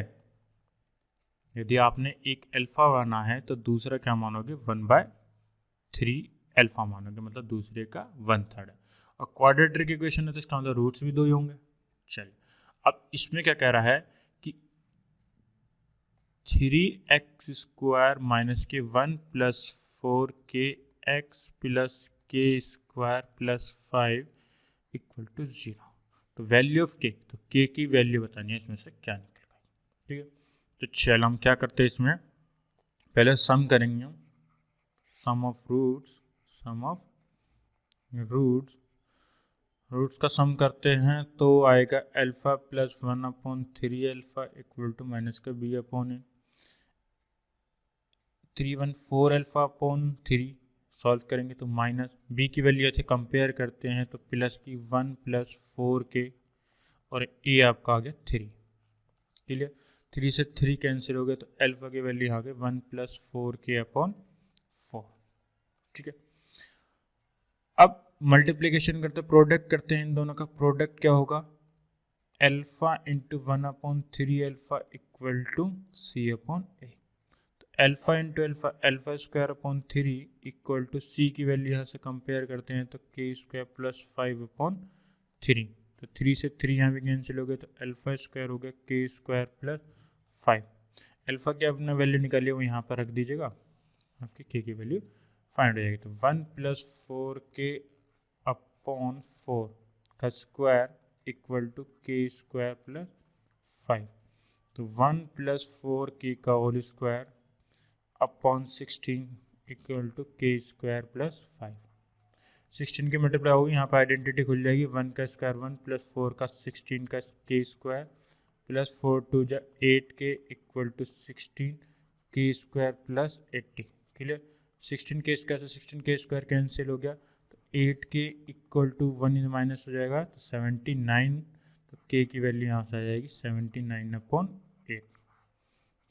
यदि आपने एक अल्फा माना है तो दूसरा क्या मानोगे, 1/3 अल्फा मानोगे, मतलब दूसरे का 1/3 है। और क्वाड्रेटिक इक्वेशन है तो इसका मतलब रूट्स भी 2 ही होंगे। चलिए अब इसमें क्या कह रहा है कि 3x स्क्वायर माइनस के 1 प्लस 4kx प्लस के स्क्वायर प्लस 5 इक्वल टू 0। तो वैल्यू ऑफ के, तो के की वैल्यू बतानी है इसमें से क्या निकलेगा, ठीक है। तो चल हम क्या करते हैं, इसमें पहले सम करेंगे हम, sum of roots, sum of roots का सम करते हैं तो आएगा alpha plus 1/3 alpha equal to minus का B upon A, 314 alpha upon 3 solve करेंगे तो माइनस बी की वैल्यू थे, कंपेयर करते हैं तो प्लस की 1 प्लस 4k और ए आपका आ गया 3, क्लियर। 3 से 3 कैंसिल हो गया तो अल्फा की वैल्यू आ गई 1 प्लस 4k अपॉन 4, ठीक है। अब मल्टीप्लीकेशन करते प्रोडक्ट करते हैं, इन दोनों का प्रोडक्ट क्या होगा, alpha into 1/3 alpha equal to C upon A. Alpha into alpha, alpha square upon 3 equal to C की वैल्यू यहाँ से कंपेयर करते हैं तो के स्क्वायर प्लस 5/3, तो 3 से 3 यहाँ भी कैंसिल हो गया, तो अल्फा स्क्वायर हो गया के स्क्वायर प्लस 5। अल्फा की आपने वैल्यू निकाली वो यहाँ पर रख दीजिएगा, आपकी के की वैल्यू फाइंड हो जाएगी। तो 1 प्लस 4 के अपॉन 4 का square equal to k square plus 5। तो 1 प्लस 4 के का whole square upon 16 equal to k square plus 5। 16 की मल्टीप्लाई होगी, यहाँ पर आइडेंटिटी खुल जाएगी। 1 का स्क्वायर 1 प्लस 4 का 16 का के स्क्वायर प्लस 4 2 जा 8 के इक्वल टू 16 के स्क्वायर प्लस 80। क्लियर। 16 के स्क्वायर से 16 के स्क्वायर कैंसिल हो गया, तो 8 के इक्वल टू 1 इन माइनस हो जाएगा, तो 79। तो के की वैल्यू यहाँ से आ जाएगी 79/8।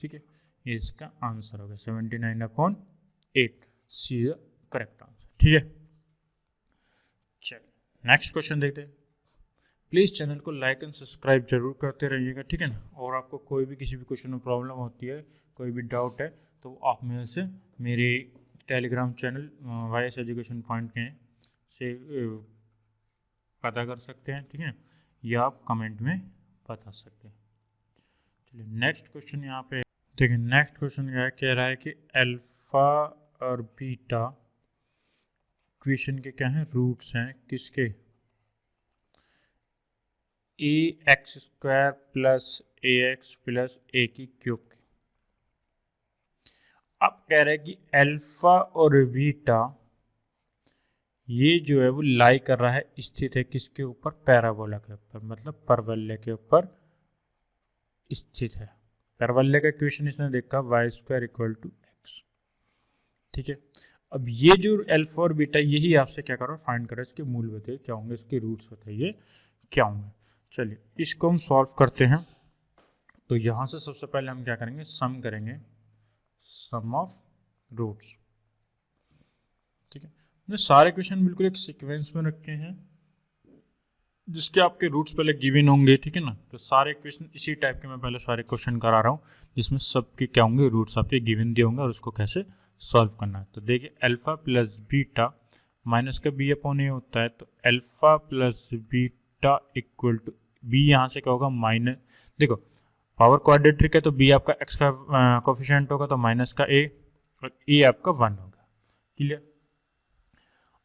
ठीक है, ये इसका आंसर होगा 79/8। See the correct answer. ठीक है, चलिए नेक्स्ट क्वेश्चन देखते हैं। प्लीज़ चैनल को लाइक एंड सब्सक्राइब जरूर करते रहिएगा, ठीक है ना। और आपको कोई भी किसी भी क्वेश्चन में प्रॉब्लम होती है, कोई भी डाउट है, तो आप मेरे से मेरे Telegram channel YS education point के से पता कर सकते हैं, ठीक है, या आप कमेंट में बता सकते हैं। चलिए नेक्स्ट क्वेश्चन यहाँ पे देखिए। नेक्स्ट क्वेश्चन क्या कह रहा है कि अल्फा और बीटा इक्वेशन के क्या हैं, रूट्स हैं किसके, ए x square plus a x plus ए की क्यूब की। अब कह रहे हैं कि अल्फा और बीटा ये जो है वो लाई कर रहा है, स्थित है किसके ऊपर, पैराबोला के ऊपर, मतलब परवलय के ऊपर स्थित है। परवलय का इक्वेशन इसने देखा y square equal to x. ठीक है, अब ये जो अल्फा और बीटा यही आपसे क्या करो, फाइंड करो, इसके मूल बताइए क्या होंगे, इसके रूट्स बताइए क्या होंगे। चलिए इसको हम सॉल्व करते हैं। तो यहाँ से सबसे पहले हम क्या करेंगे, सम करेंगे, सम ऑफ रूट्स। ठीक है, मैंने सारे क्वेश्चन बिल्कुल एक सीक्वेंस में रखे हैं जिसके आपके रूट्स पहले गिवन होंगे, ठीक है ना। तो सारे क्वेश्चन इसी टाइप के मैं पहले सारे क्वेश्चन करा रहा हूँ जिसमें सबके क्या होंगे, रूट्स आपके गिवन दिए होंगे और उसको कैसे सॉल्व करना है। तो देखिए अल्फा प्लस बीटा माइनस का बी अपॉन ए होता है, तो alpha plus beta equal to b, यहाँ से क्या होगा माइनस, देखो पावर क्वाड्रेटिक है तो बी आपका एक्स का कोफिशिएंट होगा, तो माइनस का ए और ए आपका 1 होगा। क्लियर।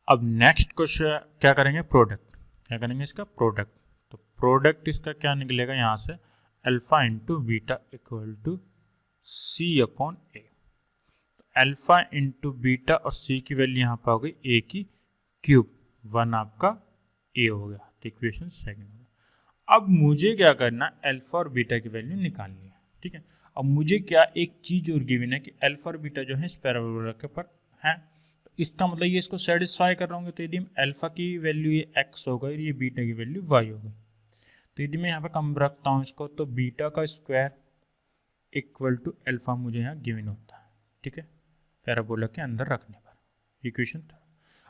अब नेक्स्ट क्वेश्चन क्या करेंगे, प्रोडक्ट, क्या करेंगे इसका प्रोडक्ट। तो प्रोडक्ट इसका क्या निकलेगा, यहाँ से alpha into beta equal to C upon A. Alpha into beta और सी की वैल्यू यहाँ पर हो गई ए की क्यूब, 1 आपका ए हो गया। इक्वेशन सेकंड हो गया। अब मुझे क्या करना है, अल्फा और बीटा की वैल्यू निकालनी है। ठीक है, अब मुझे क्या एक चीज और गिवन है कि अल्फा और बीटा जो है इस पैराबोला के ऊपर है, तो इसका मतलब ये इसको सेटिस्फाई कर रहा हूँ। तो यदि अल्फा की वैल्यू ये एक्स हो गई, ये बीटा की वैल्यू वाई हो गई, तो यदि मैं यहाँ पे कम रखता हूँ इसको, तो बीटा का स्क्वायर इक्वल टू अल्फा मुझे यहाँ गिवन होता है। ठीक है, पैराबोला के अंदर रखने पर। इक्वेशन था।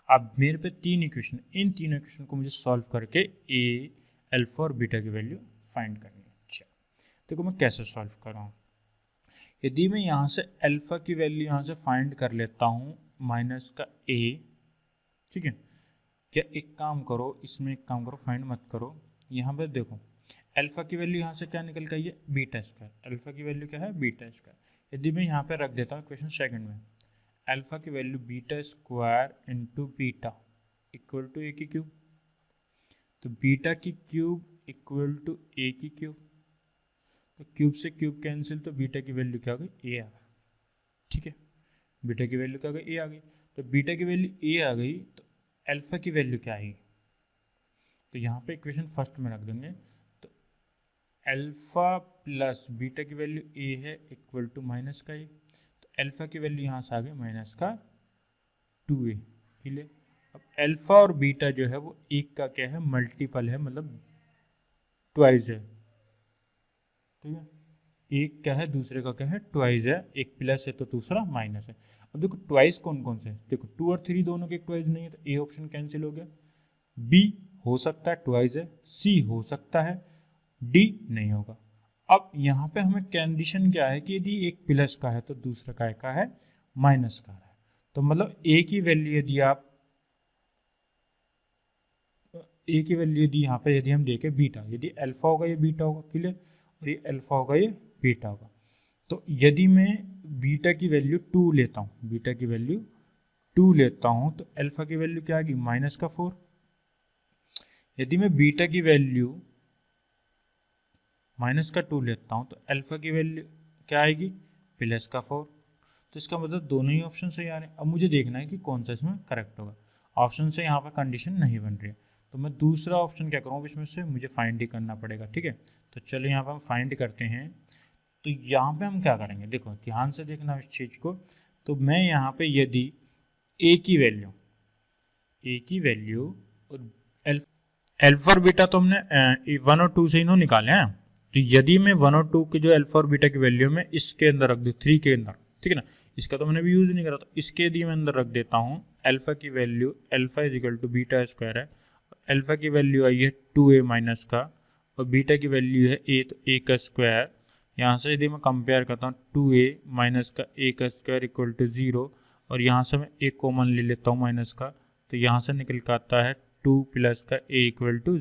अब मेरे पे 3 इक्वेशन, इन 3 इक्वेशन को मुझे सॉल्व करके ए अल्फा और बीटा की वैल्यू फाइंड करनी है। अच्छा देखो मैं कैसे सॉल्व कर रहा हूँ। यदि मैं यहाँ से अल्फा की वैल्यू यहाँ से फाइंड कर लेता हूँ माइनस का ए, ठीक है, क्या एक काम करो, इसमें एक काम करो, फाइंड मत करो, यहाँ पर देखो अल्फा की वैल्यू यहाँ से क्या निकल गई है, बीटा स्क्वायर। अल्फा की वैल्यू क्या है, बीटा स्क्वायर। यदि मैं यहाँ पे रख देता हूँ क्वेश्चन सेकंड में, अल्फा की value beta square into beta equal to A की क्यूब, तो बीटा की क्यूब इक्वल टू ए की क्यूब, तो क्यूब से क्यूब कैंसिल, तो बीटा की वैल्यू क्या आ गई, ए आ गई। ठीक है, बीटा की वैल्यू क्या आ गई, ए आ गई। तो बीटा की वैल्यू ए आ गई, तो अल्फा की वैल्यू क्या आएगी, तो यहाँ पे इक्वेशन फर्स्ट में रख देंगे। तो अल्फा प्लस बीटा की वैल्यू ए है इक्वल टू माइनस का ए, तो अल्फा की वैल्यू यहाँ से आ गई माइनस का 2a। क्लियर। अब अल्फा और बीटा जो है वो एक का क्या है, मल्टीपल है, मतलब ट्वाइस है। ठीक है, एक क्या है दूसरे का क्या है, ट्वाइस है। एक प्लस है तो दूसरा माइनस है। अब देखो ट्वाइस कौन कौन से है, देखो 2 और 3 दोनों के ट्वाइस नहीं है, तो ए ऑप्शन कैंसिल हो गया। बी हो सकता है ट्वाइस है, सी हो सकता है, डी नहीं होगा। अब यहाँ पे हमें कंडीशन क्या है कि यदि एक प्लस का है तो दूसरा का है माइनस का है। तो मतलब ए की वैल्यू यदि आप ए की वैल्यू यदि यहाँ पे यदि हम देखें बीटा, यदि अल्फा होगा ये बीटा होगा, क्लियर, और ये अल्फा होगा ये बीटा होगा। तो यदि मैं बीटा की वैल्यू 2 लेता हूँ, बीटा की वैल्यू 2 लेता हूँ तो अल्फा की वैल्यू क्या आएगी, -4। यदि मैं बीटा की वैल्यू -2 लेता हूँ तो अल्फा की वैल्यू क्या आएगी, +4। तो इसका मतलब दोनों ही ऑप्शन सही आ रहे हैं। अब मुझे देखना है कि कौन सा इसमें करेक्ट होगा। ऑप्शन से यहाँ पर कंडीशन नहीं बन रही है, तो मैं दूसरा ऑप्शन क्या करूँ, इसमें से मुझे फाइंड ही करना पड़ेगा, ठीक है। तो चलो यहाँ पर हम फाइंड करते हैं। तो यहाँ पे हम क्या करेंगे, देखो ध्यान से देखना इस चीज़ को। तो मैं यहाँ पे यदि ए की वैल्यू और अल्फा और बीटा तो हमने 1 और 2 से इन्हों निकाले हैं। तो यदि मैं 1 और 2 के जो अल्फा और बीटा की वैल्यू में इसके अंदर रख दूँ, 3 के अंदर, ठीक है ना, इसका तो मैंने भी यूज़ नहीं करा, तो इसके यदि मैं अंदर रख देता हूँ, अल्फा की वैल्यू अल्फा = बीटा स्क्वायर है, अल्फा की वैल्यू आई है 2a माइनस का, और बीटा की वैल्यू है a, तो a का स्क्वायर। यहाँ से यदि मैं कंपेयर करता हूँ 2a माइनस का a का स्क्वायर = 0, और यहाँ से मैं a कॉमन ले लेता हूँ माइनस का, तो यहाँ से निकल कर आता है 2 प्लस का a = 0। तो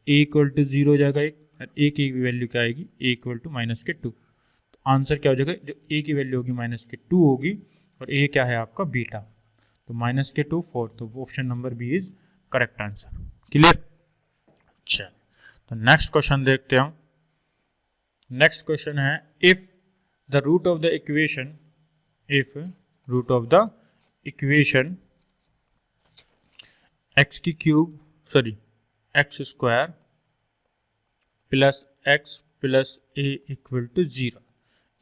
a = 0 हो जाएगा एक, और a की वैल्यू क्या आएगी, a = -2। तो आंसर क्या हो जाएगा, जो a की वैल्यू होगी -2 होगी, और a क्या है आपका बीटा, तो -2 4, तो option number B is correct answer, clear. अच्छा, तो नेक्स्ट क्वेश्चन देखते हैं। नेक्स्ट क्वेश्चन है, if the root of the equation x की cube x square plus x plus a = 0,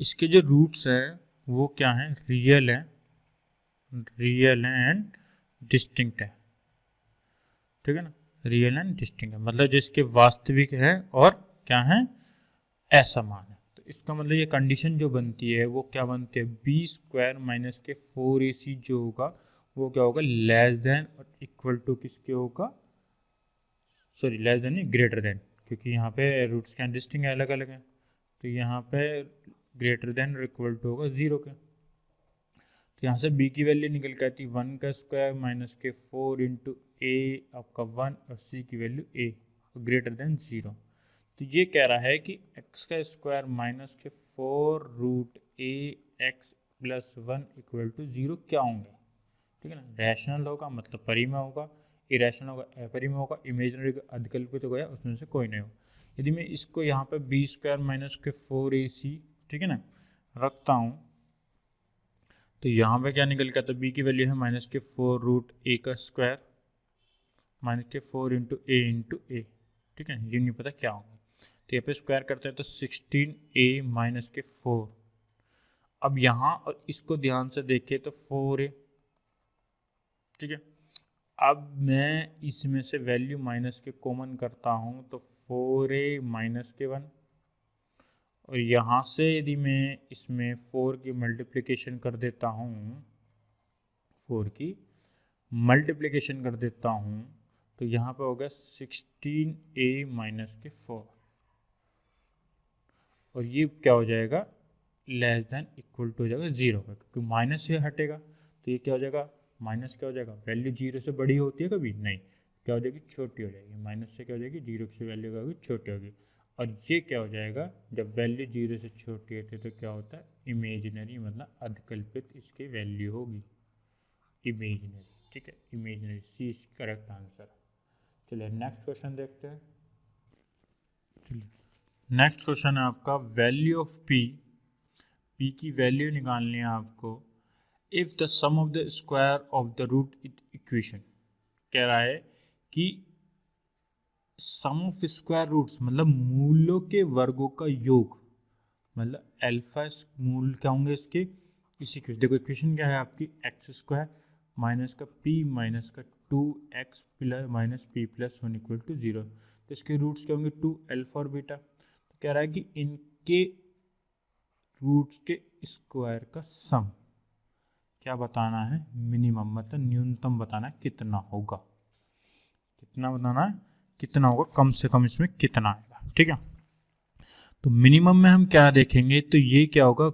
इसके जो रूट्स हैं वो क्या हैं, रियल है एंड डिस्टिंक्ट है, ठीक है ना, रियल एंड डिस्टिंक्ट है, मतलब जिसके वास्तविक है और क्या है, असमान है। तो इसका मतलब ये कंडीशन जो बनती है वो क्या बनती है, b² - 4ac जो होगा वो क्या होगा, लेस देन और इक्वल टू किसके होगा, लेस देन नहीं, ग्रेटर देन, क्योंकि यहाँ पे रूट्स क्या डिस्टिंक्ट अलग अलग हैं, तो यहाँ पे ग्रेटर देन और इक्वल टू होगा 0 के। तो यहाँ से b की वैल्यू निकल के आती है 1 का स्क्वायर माइनस के 4 इंटू a आपका 1, और c की वैल्यू a ग्रेटर देन 0। तो ये कह रहा है कि x का स्क्वायर माइनस के 4 रूट a x प्लस 1 = 0 क्या होंगे, ठीक है ना। रैशनल होगा मतलब परिमेय होगा, इरेशनल होगा अपरिमेय होगा, इमेजिनरी अधिकल्पित होगा, उसमें से कोई नहीं होगा। यदि मैं इसको यहाँ पे b² माइनस के 4ac, ठीक है ना, रखता हूँ, तो यहाँ पे क्या निकल के आता है, b की वैल्यू है -4 रूट a का स्क्वायर माइनस के 4 इंटू a, ठीक है, ये नहीं पता क्या होगा। तो यहाँ पे स्क्वायर करते हैं तो 16a माइनस के 4। अब यहाँ और इसको ध्यान से देखें तो 4a, ठीक है। अब मैं इसमें से वैल्यू माइनस के कॉमन करता हूँ तो 4a माइनस के 1, और यहाँ से यदि मैं इसमें 4 की मल्टीप्लिकेशन कर देता हूँ, 4 की मल्टीप्लिकेशन कर देता हूँ, तो यहाँ पे होगा 16a माइनस के 4, और ये क्या हो जाएगा, लेस देन इक्वल टू हो जाएगा 0 का, क्योंकि माइनस से हटेगा तो ये क्या हो जाएगा, माइनस क्या हो जाएगा, वैल्यू 0 से बड़ी होती है कभी नहीं, क्या हो जाएगी, छोटी हो जाएगी, माइनस से क्या हो जाएगी, 0 की वैल्यू क्या होगी, छोटी होगी। और ये क्या हो जाएगा, जब वैल्यू 0 से छोटी होती है तो क्या होता है, इमेजिनरी, मतलब अधिकल्पित इसकी वैल्यू होगी, इमेजिनरी, ठीक है, imaginary, C is correct answer. चलिए नेक्स्ट क्वेश्चन देखते हैं। नेक्स्ट क्वेश्चन है आपका, वैल्यू ऑफ p की वैल्यू निकालनी है आपको, if the sum of the square of the root equation, कह रहा है कि सम ऑफ स्क्वायर रूट्स मतलब मूलों के वर्गों का योग, मतलब अल्फा मूल क्या होंगे इसके, इस इक्वेशन, देखो इक्वेशन क्या है आपकी, x² माइनस का p माइनस का 2x plus minus p plus 1 = 0। तो इसके रूट्स क्या होंगे, 2 अल्फा और बीटा। तो कह रहा है कि इनके रूट्स के स्क्वायर का सम क्या बताना है, मिनिमम मतलब न्यूनतम बताना है कितना होगा, कितना बताना है, कितना होगा, कम से कम इसमें कितना आएगा, ठीक है। तो मिनिमम में हम क्या देखेंगे, तो ये क्या होगा,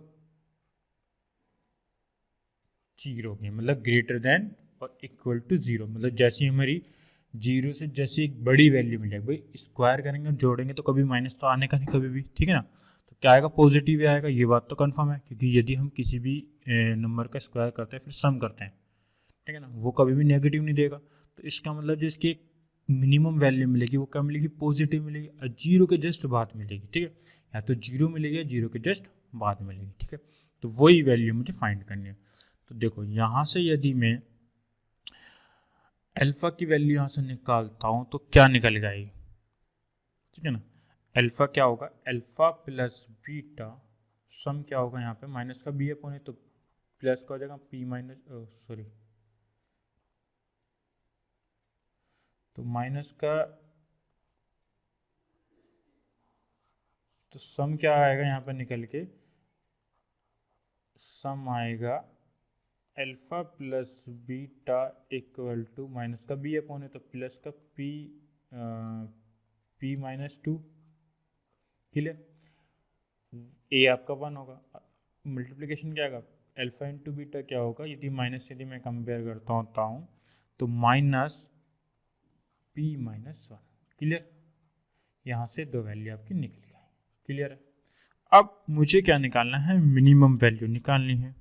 0 की मतलब ग्रेटर देन और इक्वल टू 0, मतलब जैसी हमारी जीरो से जैसे एक बड़ी वैल्यू मिलेगी, भाई स्क्वायर करेंगे जोड़ेंगे तो कभी माइनस तो आने का नहीं कभी भी, ठीक है ना। तो क्या आएगा, पॉजिटिव ही आएगा, ये बात तो कंफर्म है, क्योंकि यदि हम किसी भी नंबर का स्क्वायर करते हैं फिर सम करते हैं, ठीक है ना, वो कभी भी नेगेटिव नहीं देगा। तो इसका मतलब जिसकी एक मिनिमम वैल्यू मिलेगी वो क्या मिलेगी, पॉजिटिव मिलेगी, और जीरो के जस्ट बाद मिलेगी, ठीक है, या तो जीरो मिलेगी या जीरो के जस्ट बाद मिलेगी, ठीक है। तो वही वैल्यू मुझे फाइंड करनी है। तो देखो यहाँ से यदि मैं अल्फा की वैल्यू यहाँ से निकालता हूँ तो क्या निकल जाएगी, ठीक है ना। अल्फा क्या होगा, अल्फा प्लस बीटा, सम क्या होगा यहाँ पे माइनस का बी अपॉन है तो प्लस का हो जाएगा पी माइनस, सॉरी, तो माइनस का, तो सम क्या आएगा यहाँ पे निकल के, सम आएगा alpha plus beta equal to minus का बी अपॉन है तो प्लस का p minus two, clear. A आपका 1 होगा, मल्टीप्लिकेशन क्या होगा, अल्फा इंटू बीटा क्या होगा, यदि माइनस यदि मैं कंपेयर करता हूँ तो माइनस पी माइनस 1, क्लियर। यहाँ से दो वैल्यू आपकी निकल जाएगी, क्लियर है। अब मुझे क्या निकालना है, मिनिमम वैल्यू निकालनी है।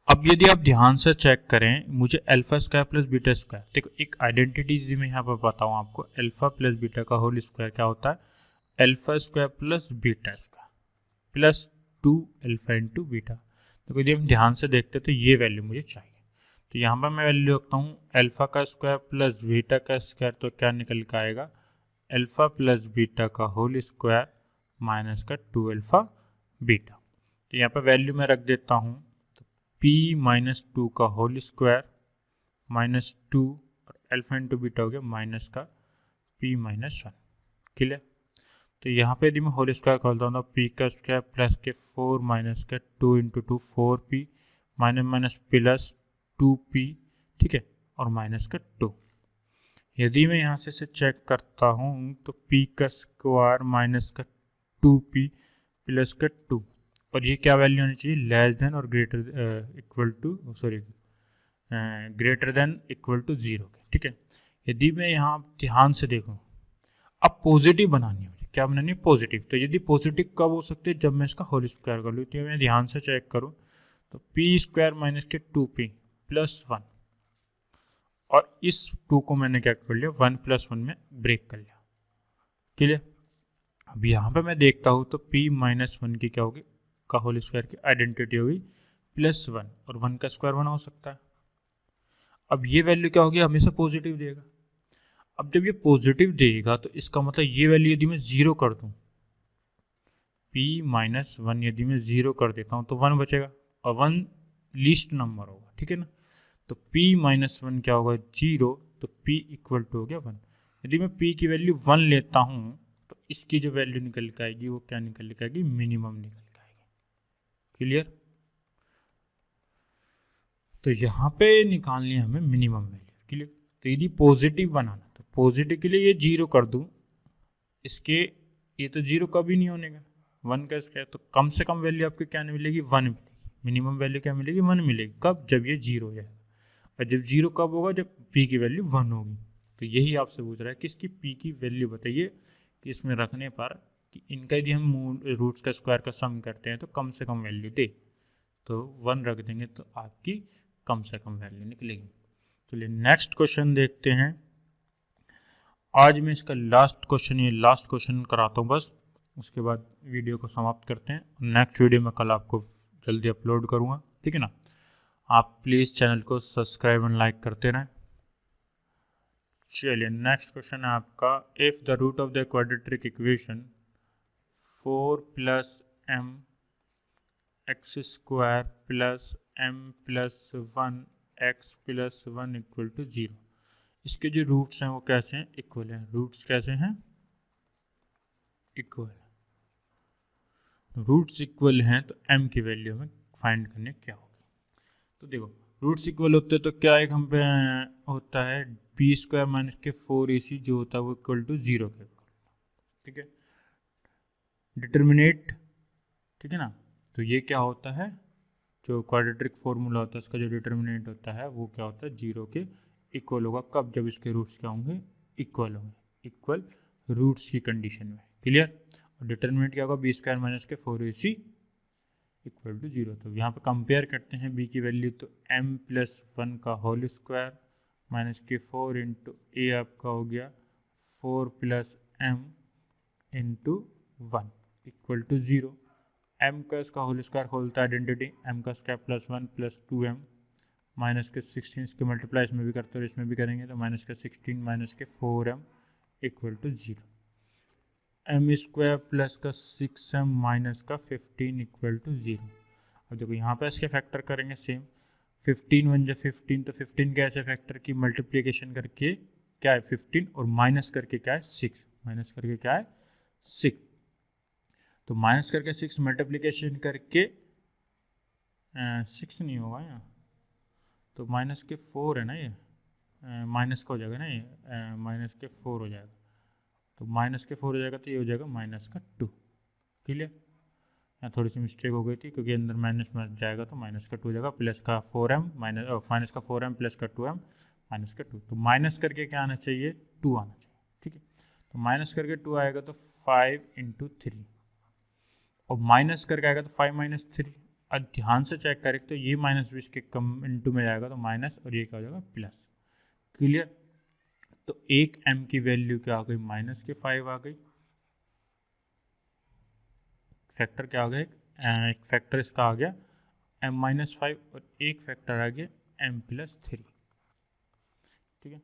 अब यदि आप ध्यान से चेक करें, मुझे alpha square plus beta square, देखो एक आइडेंटिटी यदि मैं यहाँ पर बताऊँ आपको, अल्फा प्लस बीटा का होल स्क्वायर क्या होता है, alpha square plus beta square plus 2 alpha into beta. तो यदि हम ध्यान से देखते हैं तो ये वैल्यू मुझे चाहिए, तो यहाँ पर मैं वैल्यू रखता हूँ अल्फा का स्क्वायर प्लस बीटा का स्क्वायर, तो क्या निकल कर आएगा, अल्फा प्लस बीटा का होल स्क्वायर माइनस का 2 अल्फा बीटा। तो यहाँ पर वैल्यू मैं रख देता हूँ, तो p माइनस 2 का होल स्क्वायर माइनस 2 और अल्फा इंटू बीटा हो गया माइनस का p माइनस 1, क्लियर। तो यहाँ पे यदि मैं होल स्क्वायर खोलता हूँ तो पी का स्क्वायर प्लस के 4 माइनस के 2 into 2 4p minus minus plus 2p, ठीक है, और माइनस का 2। यदि मैं यहाँ से चेक करता हूँ तो p का स्क्वायर माइनस का 2p प्लस का 2, और ये क्या वैल्यू होनी चाहिए, लेस देन और greater equal to, sorry greater than equal to 0 के, ठीक है। यदि मैं यहाँ ध्यान से देखूँ, अब पॉजिटिव बनानी है, क्या बनानी है, पॉजिटिव। तो यदि पॉजिटिव कब हो सकते हैं, जब मैं इसका होल स्क्वायर कर लूँ। तो मैं ध्यान से चेक करूँ तो पी स्क्वायर माइनस के 2p प्लस 1, और इस 2 को मैंने क्या कर लिया, 1 प्लस 1 में ब्रेक कर लिया, क्लियर। अब यहाँ पे मैं देखता हूँ तो p माइनस 1 की क्या होगी, का होल स्क्वायर की आइडेंटिटी होगी प्लस 1, और 1 का स्क्वायर 1 हो सकता है। अब ये वैल्यू क्या होगी, हमेशा पॉजिटिव देगा। अब जब ये पॉजिटिव देगा तो इसका मतलब ये वैल्यू यदि मैं 0 कर दूँ, p माइनस 1 यदि मैं 0 कर देता हूँ तो 1 बचेगा, और 1 लीस्ट नंबर होगा, ठीक है ना। तो p माइनस 1 क्या होगा, 0, तो p इक्वल टू हो गया 1। यदि मैं p की वैल्यू 1 लेता हूँ तो इसकी जो वैल्यू निकल के आएगी वो क्या निकल के आएगी, मिनिमम निकल के आएगी, क्लियर। तो यहाँ पे निकालनी है हमें मिनिमम वैल्यू, क्लियर। तो यदि पॉजिटिव बनाना तो पॉजिटिव के लिए ये 0 कर दूँ, इसके ये तो 0 कभी नहीं होने का, 1 का स्क्वायर, तो कम से कम वैल्यू आपको क्या नहीं मिलेगी, 1 मिलेगी। मिनिमम वैल्यू क्या मिलेगी, 1 मिलेगी। कब, जब ये 0 हो जाएगा। और जब 0 कब होगा, जब p की वैल्यू 1 होगी। तो यही आपसे पूछ रहा है कि इसकी p की वैल्यू बताइए कि इसमें रखने पर कि इनका यदि हम रूट्स का स्क्वायर का सम करते हैं तो कम से कम वैल्यू दे, तो 1 रख देंगे तो आपकी कम से कम वैल्यू निकलेगी। चलिए नेक्स्ट क्वेश्चन देखते हैं। आज मैं इसका लास्ट क्वेश्चन कराता हूँ बस, उसके बाद वीडियो को समाप्त करते हैं। नेक्स्ट वीडियो में कल आपको जल्दी अपलोड करूँगा, ठीक है ना। आप प्लीज़ चैनल को सब्सक्राइब एंड लाइक करते रहें। चलिए नेक्स्ट क्वेश्चन है आपका, if the root of the quadratic equation 4 प्लस m x square plus m plus 1 x plus 1 equal to 0, इसके जो रूट्स हैं वो कैसे हैं, इक्वल हैं। रूट्स कैसे हैं, इक्वल। रूट्स इक्वल हैं तो m की वैल्यू हमें फाइंड करने क्या होगी। तो देखो रूट्स इक्वल होते हैं तो क्या एक हम पे होता है बी स्क्वायर माइनस के 4ac जो होता है वो इक्वल टू 0 के, ठीक है। डिटर्मिनेट, ठीक है ना। तो ये क्या होता है, जो क्वाड्रेटिक फॉर्मूला होता है उसका जो डिटर्मिनेंट होता है वो क्या होता है, 0 के इक्वल होगा कब, जब इसके रूट्स क्या होंगे, इक्वल होंगे, इक्वल रूट्स की कंडीशन में। क्लियर। और डिटर्मिनेंट क्या होगा, बी स्क्वायर माइनस के 4ac इक्वल टू 0। तो यहाँ पे कंपेयर करते हैं बी की वैल्यू, तो m+1 का होल स्क्वायर माइनस के 4 इंटू ए आपका हो गया 4 + m into 1 equal to 0। m का इसका होल स्क्वायर खोलता है आइडेंटिटी, m का स्क्वायर +1 + 2m माइनस के 16 इसके मल्टीप्लाई इसमें भी करते हो इसमें भी करेंगे, तो minus k 16 minus k 4m equal to 0। m square plus का 6m माइनस का 15 इक्वल टू 0। अब देखो यहाँ पे इसके फैक्टर करेंगे सेम, 15 1 जा 15, तो 15 कैसे फैक्टर की मल्टीप्लिकेशन करके क्या है 15 और माइनस करके क्या है 6, माइनस करके क्या है 6, तो माइनस करके 6 मल्टीप्लिकेशन करके 6 नहीं होगा यहाँ, तो माइनस के 4 है ना ये, माइनस का हो जाएगा ना ये, माइनस के 4 हो जाएगा, तो माइनस के 4 हो जाएगा तो ये हो जाएगा माइनस का 2। क्लियर। यहाँ थोड़ी सी मिस्टेक हो गई थी क्योंकि अंदर माइनस में जाएगा तो माइनस का 2 हो जाएगा, प्लस का 4m माइनस का 4m प्लस का 2m माइनस का 2, तो माइनस करके क्या आना चाहिए 2 आना चाहिए। ठीक है, तो माइनस करके 2 आएगा तो 5 × 3, और माइनस करके आएगा तो 5 - 3। अब ध्यान से चेक करें तो ये माइनस भी इसके कम इंटू में जाएगा तो माइनस, और ये क्या हो जाएगा प्लस। क्लियर। तो एक m की वैल्यू क्या आ गई, माइनस के 5 आ गई, फैक्टर क्या आ गया, एक फैक्टर इसका आ गया m-5 और एक फैक्टर आ गया m+3। ठीक है,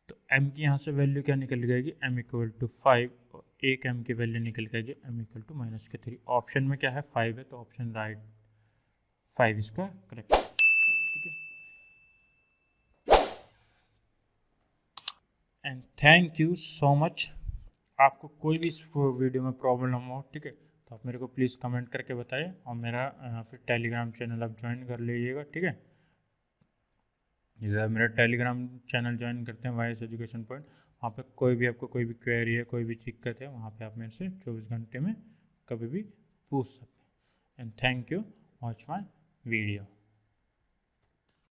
तो m की यहाँ से वैल्यू क्या निकल जाएगी, m = 5, और एक m की वैल्यू निकल जाएगी m = -3। ऑप्शन में क्या है 5 है, तो ऑप्शन राइट 5 इसका करेक्ट। ठीक है, and thank you so much. आपको कोई भी इस वीडियो में प्रॉब्लम हो, ठीक है, तो आप मेरे को प्लीज़ कमेंट करके बताइए, और मेरा फिर टेलीग्राम चैनल आप ज्वाइन कर लीजिएगा। ठीक है, जैसे मेरा टेलीग्राम चैनल ज्वाइन करते हैं वाइस एजुकेशन पॉइंट, वहाँ पे कोई भी आपको कोई भी क्वेरी है, कोई भी दिक्कत है, वहाँ पे आप मेरे से 24 घंटे में कभी भी पूछ सकते हैं। And thank you, watch my video.